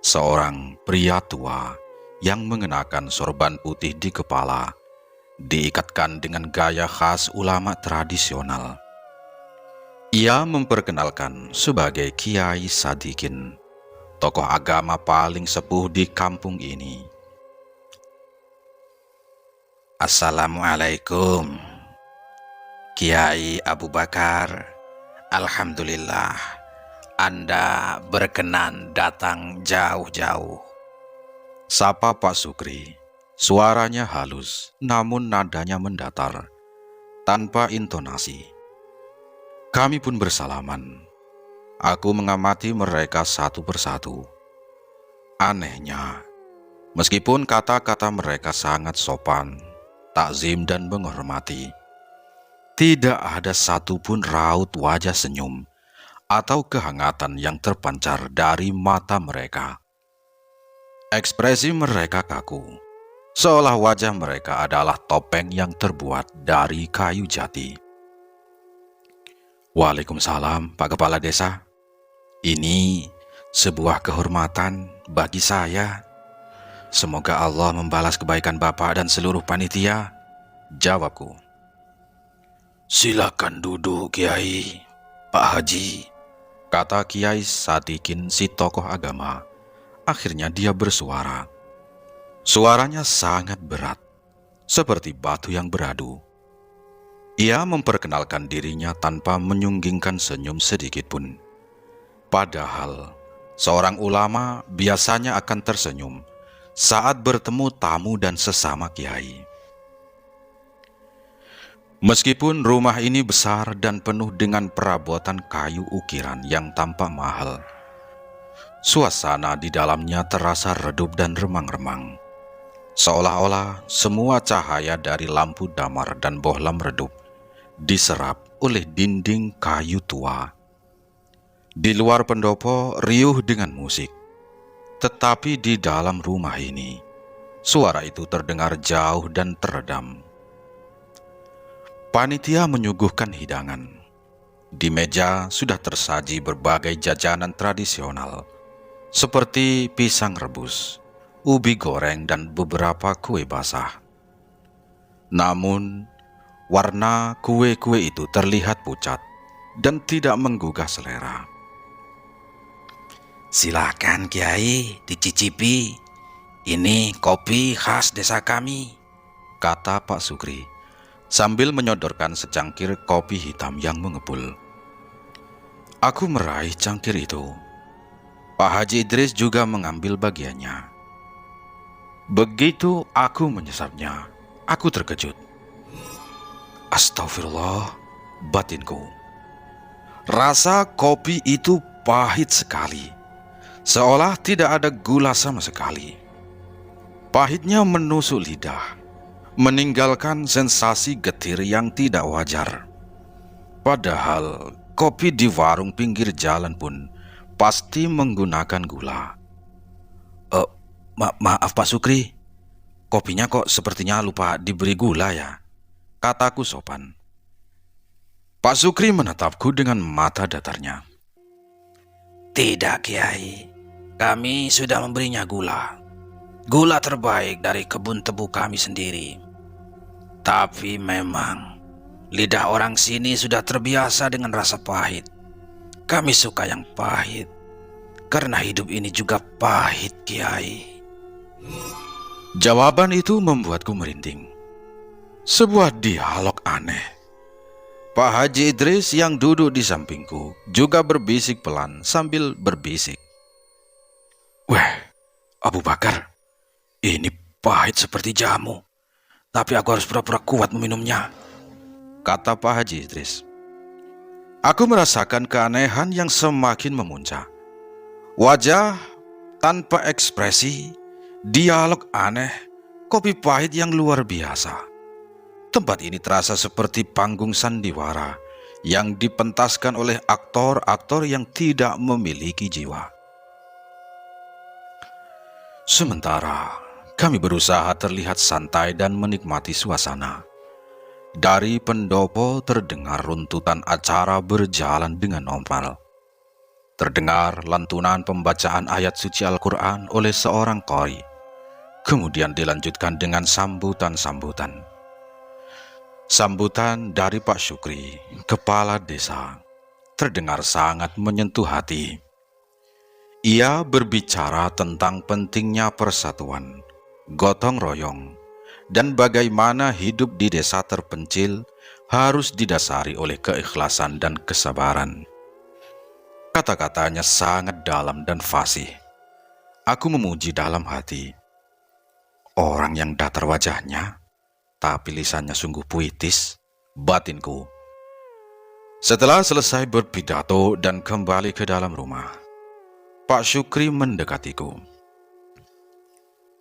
seorang pria tua yang mengenakan sorban putih di kepala, diikatkan dengan gaya khas ulama tradisional. Ia memperkenalkan sebagai Kiai Sadikin, tokoh agama paling sepuh di kampung ini. Assalamualaikum, Kiai Abu Bakar. Alhamdulillah, Anda berkenan datang jauh-jauh, sapa Pak Syukri. Suaranya halus, namun nadanya mendatar, tanpa intonasi. Kami pun bersalaman. Aku mengamati mereka satu persatu. Anehnya, meskipun kata-kata mereka sangat sopan, takzim dan menghormati, tidak ada satupun raut wajah senyum atau kehangatan yang terpancar dari mata mereka. Ekspresi mereka kaku, seolah wajah mereka adalah topeng yang terbuat dari kayu jati. Waalaikumsalam, Pak Kepala Desa. Ini sebuah kehormatan bagi saya. Semoga Allah membalas kebaikan Bapak dan seluruh panitia, jawabku. Silakan duduk, Kiai, Pak Haji, Kata Kiai Sadikin, si tokoh agama. Akhirnya dia bersuara. Suaranya sangat berat, seperti batu yang beradu. Ia memperkenalkan dirinya tanpa menyunggingkan senyum sedikit pun. Padahal, seorang ulama biasanya akan tersenyum saat bertemu tamu dan sesama kiai. Meskipun rumah ini besar dan penuh dengan perabotan kayu ukiran yang tampak mahal, suasana di dalamnya terasa redup dan remang-remang. Seolah-olah semua cahaya dari lampu damar dan bohlam redup diserap oleh dinding kayu tua. Di luar pendopo riuh dengan musik, tetapi di dalam rumah ini, suara itu terdengar jauh dan teredam. Panitia menyuguhkan hidangan. Di meja sudah tersaji berbagai jajanan tradisional, seperti pisang rebus, ubi goreng, dan beberapa kue basah. Namun, warna kue-kue itu terlihat pucat dan tidak menggugah selera. Silakan Kiai, dicicipi. Ini kopi khas desa kami, kata Pak Syukri, sambil menyodorkan secangkir kopi hitam yang mengepul. Aku meraih cangkir itu. Pak Haji Idris juga mengambil bagiannya. Begitu aku menyesapnya, aku terkejut. Astagfirullah, batinku. Rasa kopi itu pahit sekali, seolah tidak ada gula sama sekali. Pahitnya menusuk lidah, meninggalkan sensasi getir yang tidak wajar. Padahal kopi di warung pinggir jalan pun pasti menggunakan gula. Maaf Pak Syukri, kopinya kok sepertinya lupa diberi gula ya, kataku sopan. Pak Syukri menatapku dengan mata datarnya. Tidak Kiai, kami sudah memberinya gula. Gula terbaik dari kebun tebu kami sendiri. Tapi memang lidah orang sini sudah terbiasa dengan rasa pahit. Kami suka yang pahit, karena hidup ini juga pahit Kiai. Jawaban itu membuatku merinding. Sebuah dialog aneh. Pak Haji Idris yang duduk di sampingku juga berbisik pelan sambil berbisik. Weh, Abu Bakar, ini pahit seperti jamu, tapi aku harus pura-pura kuat meminumnya, kata Pak Haji Idris. Aku merasakan keanehan yang semakin memuncak. Wajah tanpa ekspresi, dialog aneh, kopi pahit yang luar biasa. Tempat ini terasa seperti panggung sandiwara yang dipentaskan oleh aktor-aktor yang tidak memiliki jiwa. Sementara kami berusaha terlihat santai dan menikmati suasana. Dari pendopo terdengar runtutan acara berjalan dengan normal. Terdengar lantunan pembacaan ayat suci Al-Quran oleh seorang qori. Kemudian dilanjutkan dengan sambutan-sambutan. Sambutan dari Pak Syukri, kepala desa, terdengar sangat menyentuh hati. Ia berbicara tentang pentingnya persatuan, gotong royong, dan bagaimana hidup di desa terpencil harus didasari oleh keikhlasan dan kesabaran. Kata-katanya sangat dalam dan fasih. Aku memuji dalam hati. Orang yang datar wajahnya, tapi lisannya sungguh puitis, batinku. Setelah selesai berpidato dan kembali ke dalam rumah, Pak Syukri mendekatiku.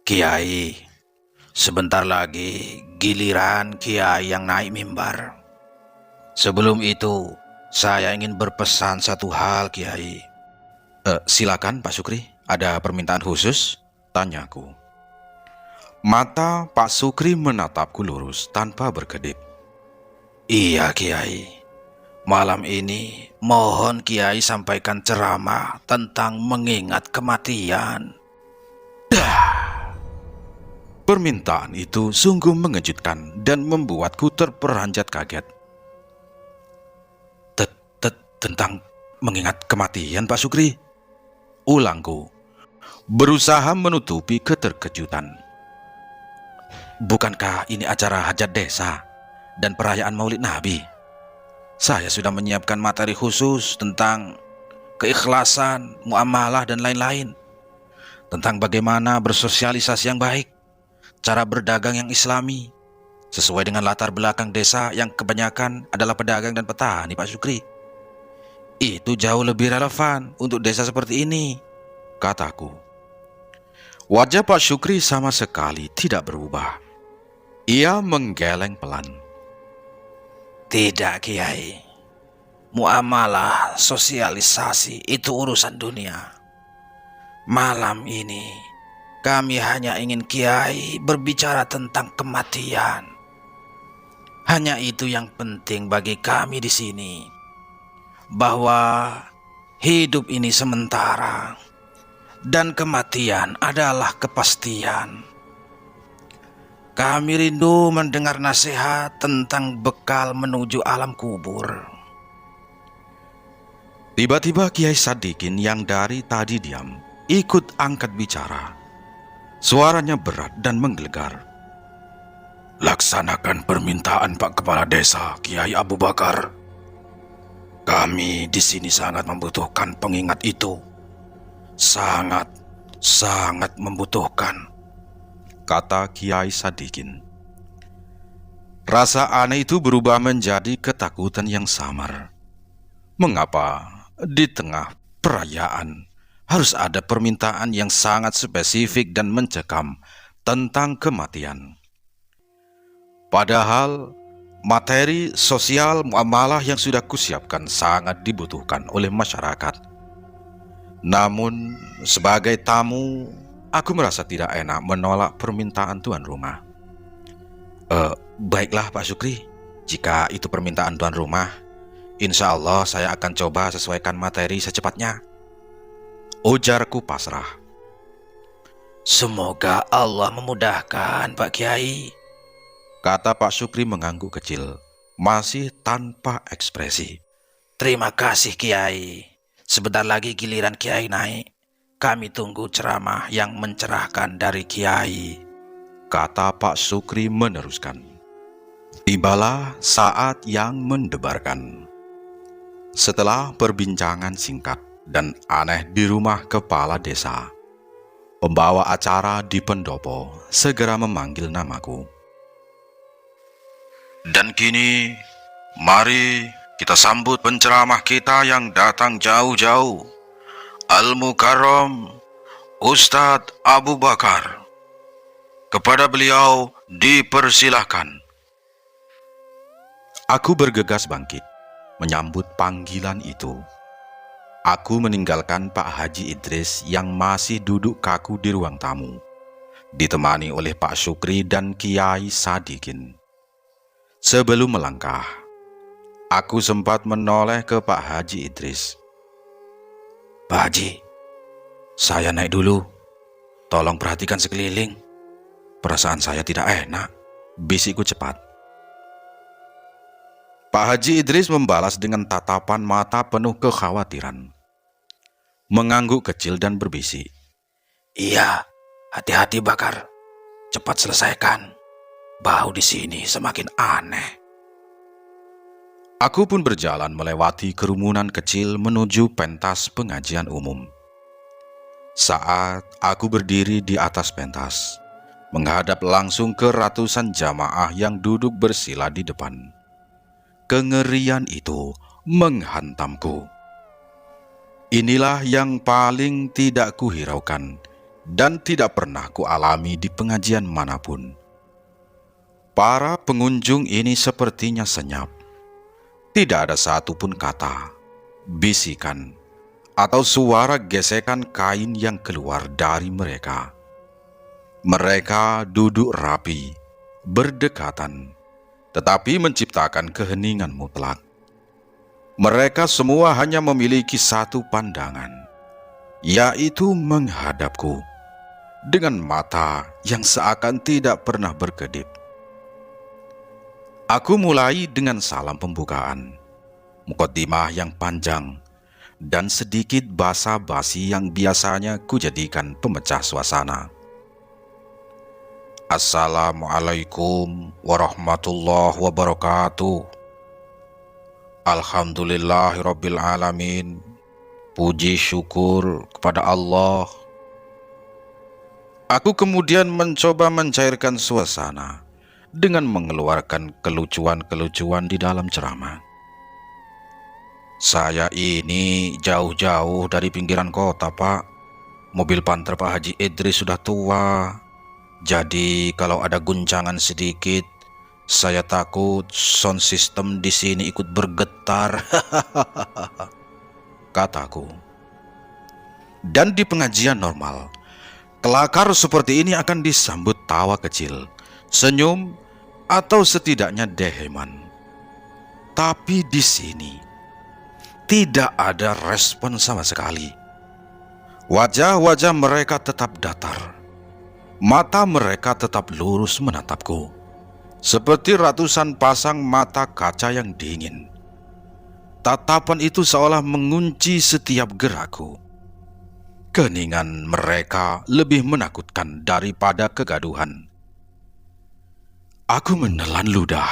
Kiai, sebentar lagi giliran Kiai yang naik mimbar. Sebelum itu, saya ingin berpesan satu hal, Kiai. Silakan Pak Syukri, ada permintaan khusus? Tanyaku. Mata Pak Syukri menatapku lurus tanpa berkedip. Iya, Kiai. Malam ini mohon Kiai sampaikan ceramah tentang mengingat kematian. Permintaan itu sungguh mengejutkan dan membuatku terperanjat kaget. Tentang mengingat kematian, Pak Syukri? Ulangku, berusaha menutupi keterkejutan. Bukankah ini acara hajat desa dan perayaan Maulid Nabi? Saya sudah menyiapkan materi khusus tentang keikhlasan, muamalah, dan lain-lain. Tentang bagaimana bersosialisasi yang baik, cara berdagang yang islami, sesuai dengan latar belakang desa yang kebanyakan adalah pedagang dan petani, Pak Syukri. Itu jauh lebih relevan untuk desa seperti ini, kataku. Wajah Pak Syukri sama sekali tidak berubah. Ia menggeleng pelan. Tidak, Kiai. Muamalah, sosialisasi itu urusan dunia. Malam ini kami hanya ingin Kiai berbicara tentang kematian. Hanya itu yang penting bagi kami di sini. Bahwa hidup ini sementara dan kematian adalah kepastian. Kami rindu mendengar nasihat tentang bekal menuju alam kubur. Tiba-tiba Kiai Sadikin yang dari tadi diam ikut angkat bicara. Suaranya berat dan menggelegar. Laksanakan permintaan Pak Kepala Desa, Kiai Abu Bakar. Kami di sini sangat membutuhkan pengingat itu. Sangat membutuhkan, kata Kiai Sadikin. Rasa aneh itu berubah menjadi ketakutan yang samar. Mengapa di tengah perayaan harus ada permintaan yang sangat spesifik dan mencekam tentang kematian? Padahal materi sosial muamalah yang sudah kusiapkan sangat dibutuhkan oleh masyarakat. Namun sebagai tamu, aku merasa tidak enak menolak permintaan tuan rumah. Baiklah Pak Syukri, jika itu permintaan tuan rumah, insya Allah saya akan coba sesuaikan materi secepatnya, ujarku pasrah. Semoga Allah memudahkan Pak Kiai, kata Pak Syukri mengangguk kecil, masih tanpa ekspresi. Terima kasih Kiai. Sebentar lagi giliran Kiai naik. Kami tunggu ceramah yang mencerahkan dari Kiai, kata Pak Syukri meneruskan. Tibalah saat yang mendebarkan. Setelah perbincangan singkat dan aneh di rumah kepala desa, Pembawa acara di pendopo segera memanggil namaku. Dan kini, mari kita sambut penceramah kita yang datang jauh-jauh, Al-Mukarram Ustadz Abu Bakar. Kepada beliau dipersilahkan. Aku bergegas bangkit, menyambut panggilan itu. Aku meninggalkan Pak Haji Idris yang masih duduk kaku di ruang tamu, ditemani oleh Pak Syukri dan Kiai Sadikin. Sebelum melangkah, aku sempat menoleh ke Pak Haji Idris. Pak Haji, saya naik dulu. Tolong perhatikan sekeliling. Perasaan saya tidak enak, bisikku cepat. Pak Haji Idris membalas dengan tatapan mata penuh kekhawatiran. Mengangguk kecil dan berbisik. Iya, hati-hati Bakar. Cepat selesaikan. Bau di sini semakin aneh. Aku pun berjalan melewati kerumunan kecil menuju pentas pengajian umum. Saat aku berdiri di atas pentas, menghadap langsung ke ratusan jamaah yang duduk bersila di depan, kengerian itu menghantamku. Inilah yang paling tidak kuhiraukan dan tidak pernah kualami di pengajian manapun. Para pengunjung ini sepertinya senyap. Tidak ada satupun kata, bisikan, atau suara gesekan kain yang keluar dari mereka. Mereka duduk rapi, berdekatan, tetapi menciptakan keheningan mutlak. Mereka semua hanya memiliki satu pandangan, yaitu menghadapku dengan mata yang seakan tidak pernah berkedip. Aku mulai dengan salam pembukaan, mukaddimah yang panjang, dan sedikit basa-basi yang biasanya kujadikan pemecah suasana. Assalamualaikum warahmatullahi wabarakatuh. Alhamdulillahirabbil alamin. Puji syukur kepada Allah. Aku kemudian mencoba mencairkan suasana dengan mengeluarkan kelucuan-kelucuan di dalam ceramah. Saya ini jauh-jauh dari pinggiran kota, Pak. Mobil panter Pak Haji Idris sudah tua. Jadi kalau ada guncangan sedikit, saya takut sound system di sini ikut bergetar, kataku. Dan di pengajian normal, kelakar seperti ini akan disambut tawa kecil, senyum, atau setidaknya deheman. Tapi di sini tidak ada respon sama sekali. Wajah-wajah mereka tetap datar. Mata mereka tetap lurus menatapku, seperti ratusan pasang mata kaca yang dingin. Tatapan itu seolah mengunci setiap gerakku. Keheningan mereka lebih menakutkan daripada kegaduhan. Aku menelan ludah,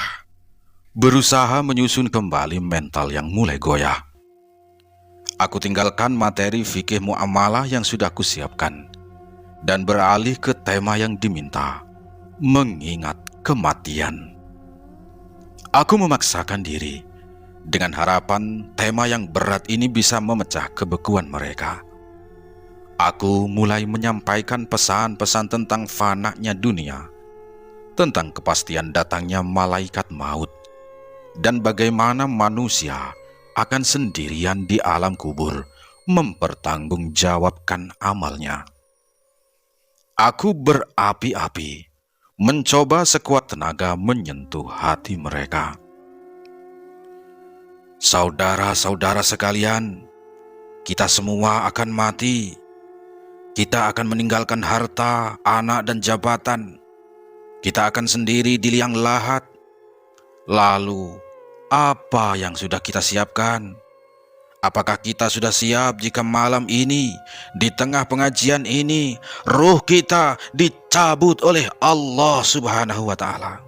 berusaha menyusun kembali mental yang mulai goyah. Aku tinggalkan materi fikih muamalah yang sudah kusiapkan dan beralih ke tema yang diminta, mengingat kematian. Aku memaksakan diri dengan harapan tema yang berat ini bisa memecah kebekuan mereka. Aku mulai menyampaikan pesan-pesan tentang fananya dunia, tentang kepastian datangnya malaikat maut, dan bagaimana manusia akan sendirian di alam kubur mempertanggungjawabkan amalnya. Aku berapi-api, mencoba sekuat tenaga menyentuh hati mereka. Saudara-saudara sekalian, kita semua akan mati. Kita akan meninggalkan harta, anak, dan jabatan. Kita akan sendiri di liang lahat. Lalu, apa yang sudah kita siapkan? Apakah kita sudah siap jika malam ini, di tengah pengajian ini, ruh kita dicabut oleh Allah Subhanahu wa Ta'ala?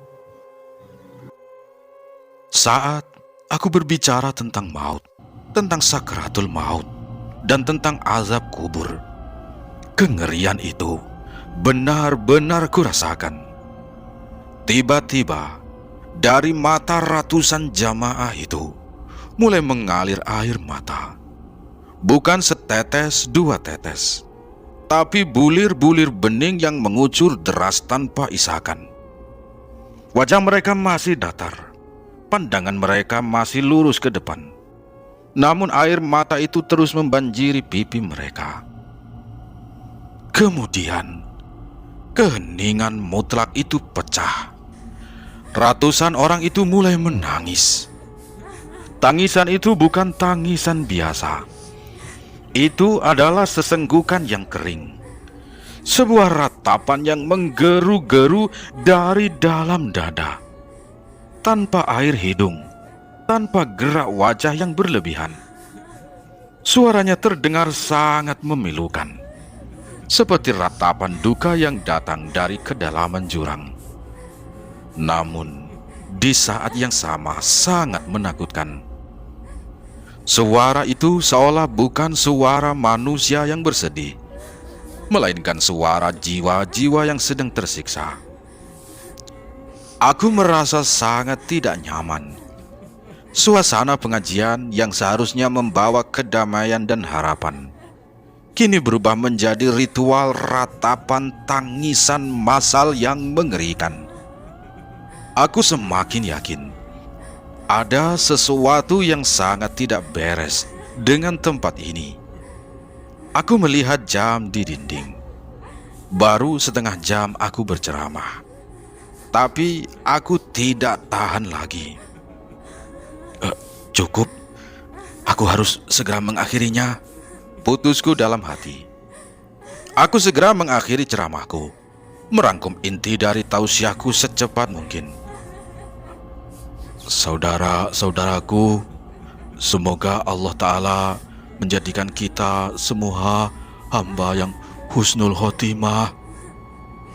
Saat aku berbicara tentang maut, tentang sakratul maut, dan tentang azab kubur, Kengerian itu benar-benar kurasakan. Tiba-tiba dari mata ratusan jamaah itu mulai mengalir air mata. Bukan setetes dua tetes, tapi bulir-bulir bening yang mengucur deras tanpa isakan. Wajah mereka masih datar, pandangan mereka masih lurus ke depan. Namun air mata itu terus membanjiri pipi mereka. Kemudian keheningan mutlak itu pecah. Ratusan orang itu mulai menangis. Tangisan itu bukan tangisan biasa. Itu adalah sesenggukan yang kering. Sebuah ratapan yang menggeru-geru dari dalam dada. Tanpa air hidung, tanpa gerak wajah yang berlebihan. Suaranya terdengar sangat memilukan, seperti ratapan duka yang datang dari kedalaman jurang. Namun, di saat yang sama sangat menakutkan. Suara itu seolah bukan suara manusia yang bersedih, melainkan suara jiwa-jiwa yang sedang tersiksa. Aku merasa sangat tidak nyaman. Suasana pengajian yang seharusnya membawa kedamaian dan harapan, kini berubah menjadi ritual ratapan tangisan massal yang mengerikan. Aku semakin yakin ada sesuatu yang sangat tidak beres dengan tempat ini. Aku melihat jam di dinding. Baru setengah jam aku berceramah, tapi aku tidak tahan lagi. Cukup, aku harus segera mengakhirinya, putusku dalam hati. Aku segera mengakhiri ceramahku, merangkum inti dari tausiahku secepat mungkin. Saudara-saudaraku, semoga Allah Ta'ala menjadikan kita semua hamba yang husnul khotimah.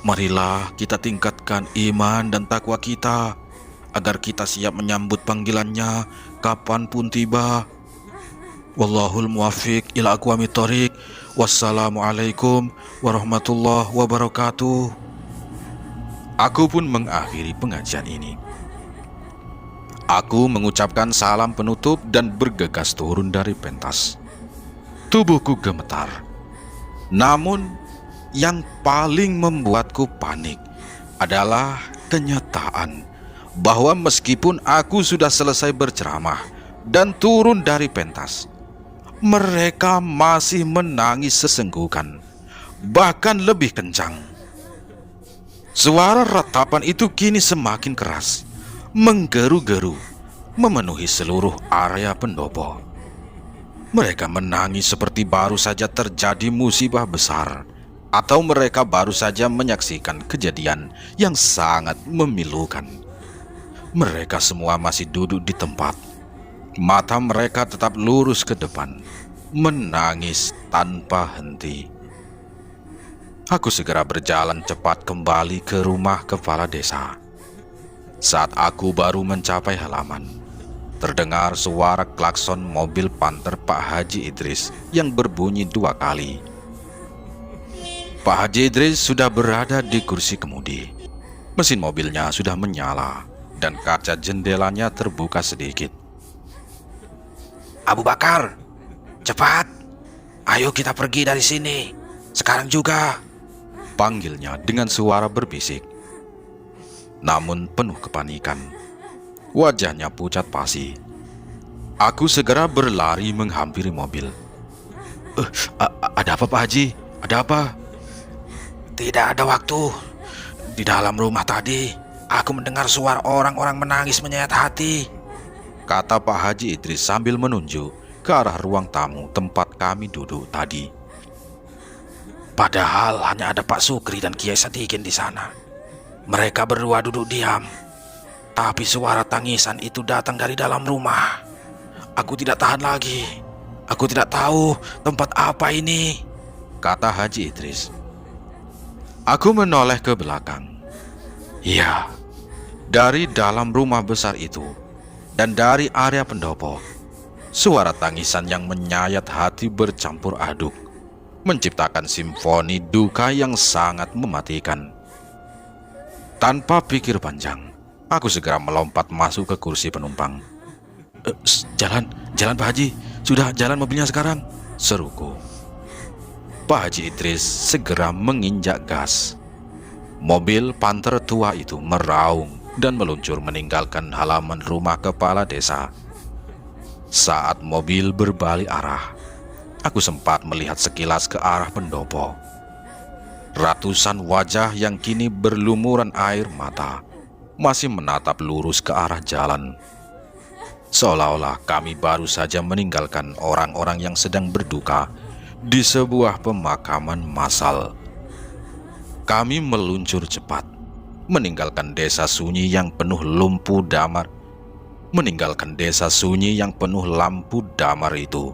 Marilah kita tingkatkan iman dan takwa kita, agar kita siap menyambut panggilannya kapanpun tiba. Wallahul muwaffiq ila aqwamit thoriq. Wassalamualaikum warahmatullahi wabarakatuh. Aku pun mengakhiri pengajian ini. Aku mengucapkan salam penutup dan bergegas turun dari pentas. Tubuhku gemetar. Namun, yang paling membuatku panik adalah kenyataan bahwa meskipun aku sudah selesai berceramah dan turun dari pentas, mereka masih menangis sesenggukan, bahkan lebih kencang. Suara ratapan itu kini semakin keras, menggeru-geru, memenuhi seluruh area pendopo. Mereka menangis seperti baru saja terjadi musibah besar, atau mereka baru saja menyaksikan kejadian yang sangat memilukan. Mereka semua masih duduk di tempat. Mata mereka tetap lurus ke depan, menangis tanpa henti. Aku segera berjalan cepat kembali ke rumah kepala desa. Saat aku baru mencapai halaman, terdengar suara klakson mobil Panther Pak Haji Idris yang berbunyi 2 kali. Pak Haji Idris sudah berada di kursi kemudi. Mesin mobilnya sudah menyala dan kaca jendelanya terbuka sedikit. Abu Bakar, cepat, ayo kita pergi dari sini, sekarang juga, panggilnya dengan suara berbisik. Namun penuh kepanikan. Wajahnya pucat pasi. Aku segera berlari menghampiri mobil. Ada apa Pak Haji? Ada apa? Tidak ada waktu. Di dalam rumah tadi, aku mendengar suara orang-orang menangis menyayat hati, kata Pak Haji Idris sambil menunjuk ke arah ruang tamu tempat kami duduk tadi. Padahal hanya ada Pak Sukri dan Kiai Sadikin di sana. Mereka berdua duduk diam, tapi suara tangisan itu datang dari dalam rumah. Aku tidak tahan lagi. Aku tidak tahu tempat apa ini, kata Haji Idris. Aku menoleh ke belakang. Ya, dari dalam rumah besar itu dan dari area pendopo, suara tangisan yang menyayat hati bercampur aduk. menciptakan simfoni duka yang sangat mematikan. Tanpa pikir panjang, aku segera melompat masuk ke kursi penumpang. Jalan Pak Haji, sudah jalan mobilnya sekarang," seruku. Pak Haji Idris segera menginjak gas. Mobil Panther tua itu meraung dan meluncur meninggalkan halaman rumah kepala desa. Saat mobil berbalik arah, aku sempat melihat sekilas ke arah pendopo. Ratusan wajah yang kini berlumuran air mata masih menatap lurus ke arah jalan, seolah-olah kami baru saja meninggalkan orang-orang yang sedang berduka di sebuah pemakaman massal. Kami meluncur cepat, meninggalkan desa sunyi yang penuh lampu damar. Meninggalkan desa sunyi yang penuh lampu damar itu,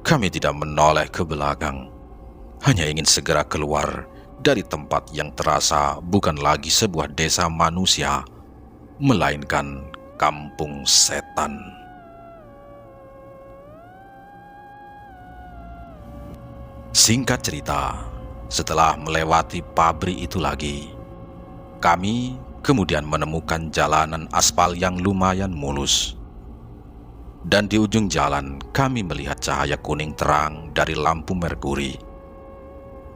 kami tidak menoleh ke belakang, hanya ingin segera keluar dari tempat yang terasa bukan lagi sebuah desa manusia, melainkan kampung setan. Singkat cerita, setelah melewati pabrik itu lagi, kami kemudian menemukan jalanan aspal yang lumayan mulus. Dan di ujung jalan kami melihat cahaya kuning terang dari lampu merkuri.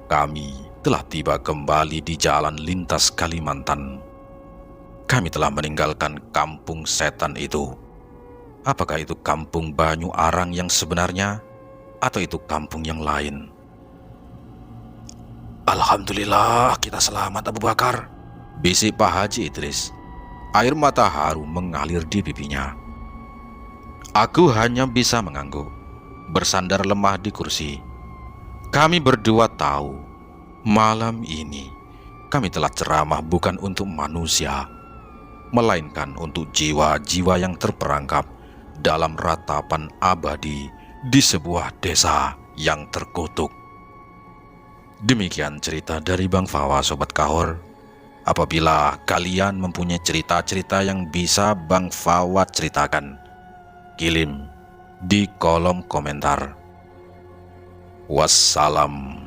Kami telah tiba kembali di jalan lintas Kalimantan. Kami telah meninggalkan kampung setan itu. Apakah itu kampung Banyu Arang yang sebenarnya, atau itu kampung yang lain? "Alhamdulillah kita selamat, Abu Bakar," bisik Pak Haji Idris. Air mata haru mengalir di pipinya. Aku hanya bisa mengangguk, bersandar lemah di kursi. Kami berdua tahu, malam ini kami telah ceramah bukan untuk manusia, melainkan untuk jiwa-jiwa yang terperangkap dalam ratapan abadi di sebuah desa yang terkutuk. Demikian cerita dari Bang Fawa, Sobat Kahor. Apabila kalian mempunyai cerita-cerita yang bisa Bang Fawa ceritakan, kirim di kolom komentar. Wassalam.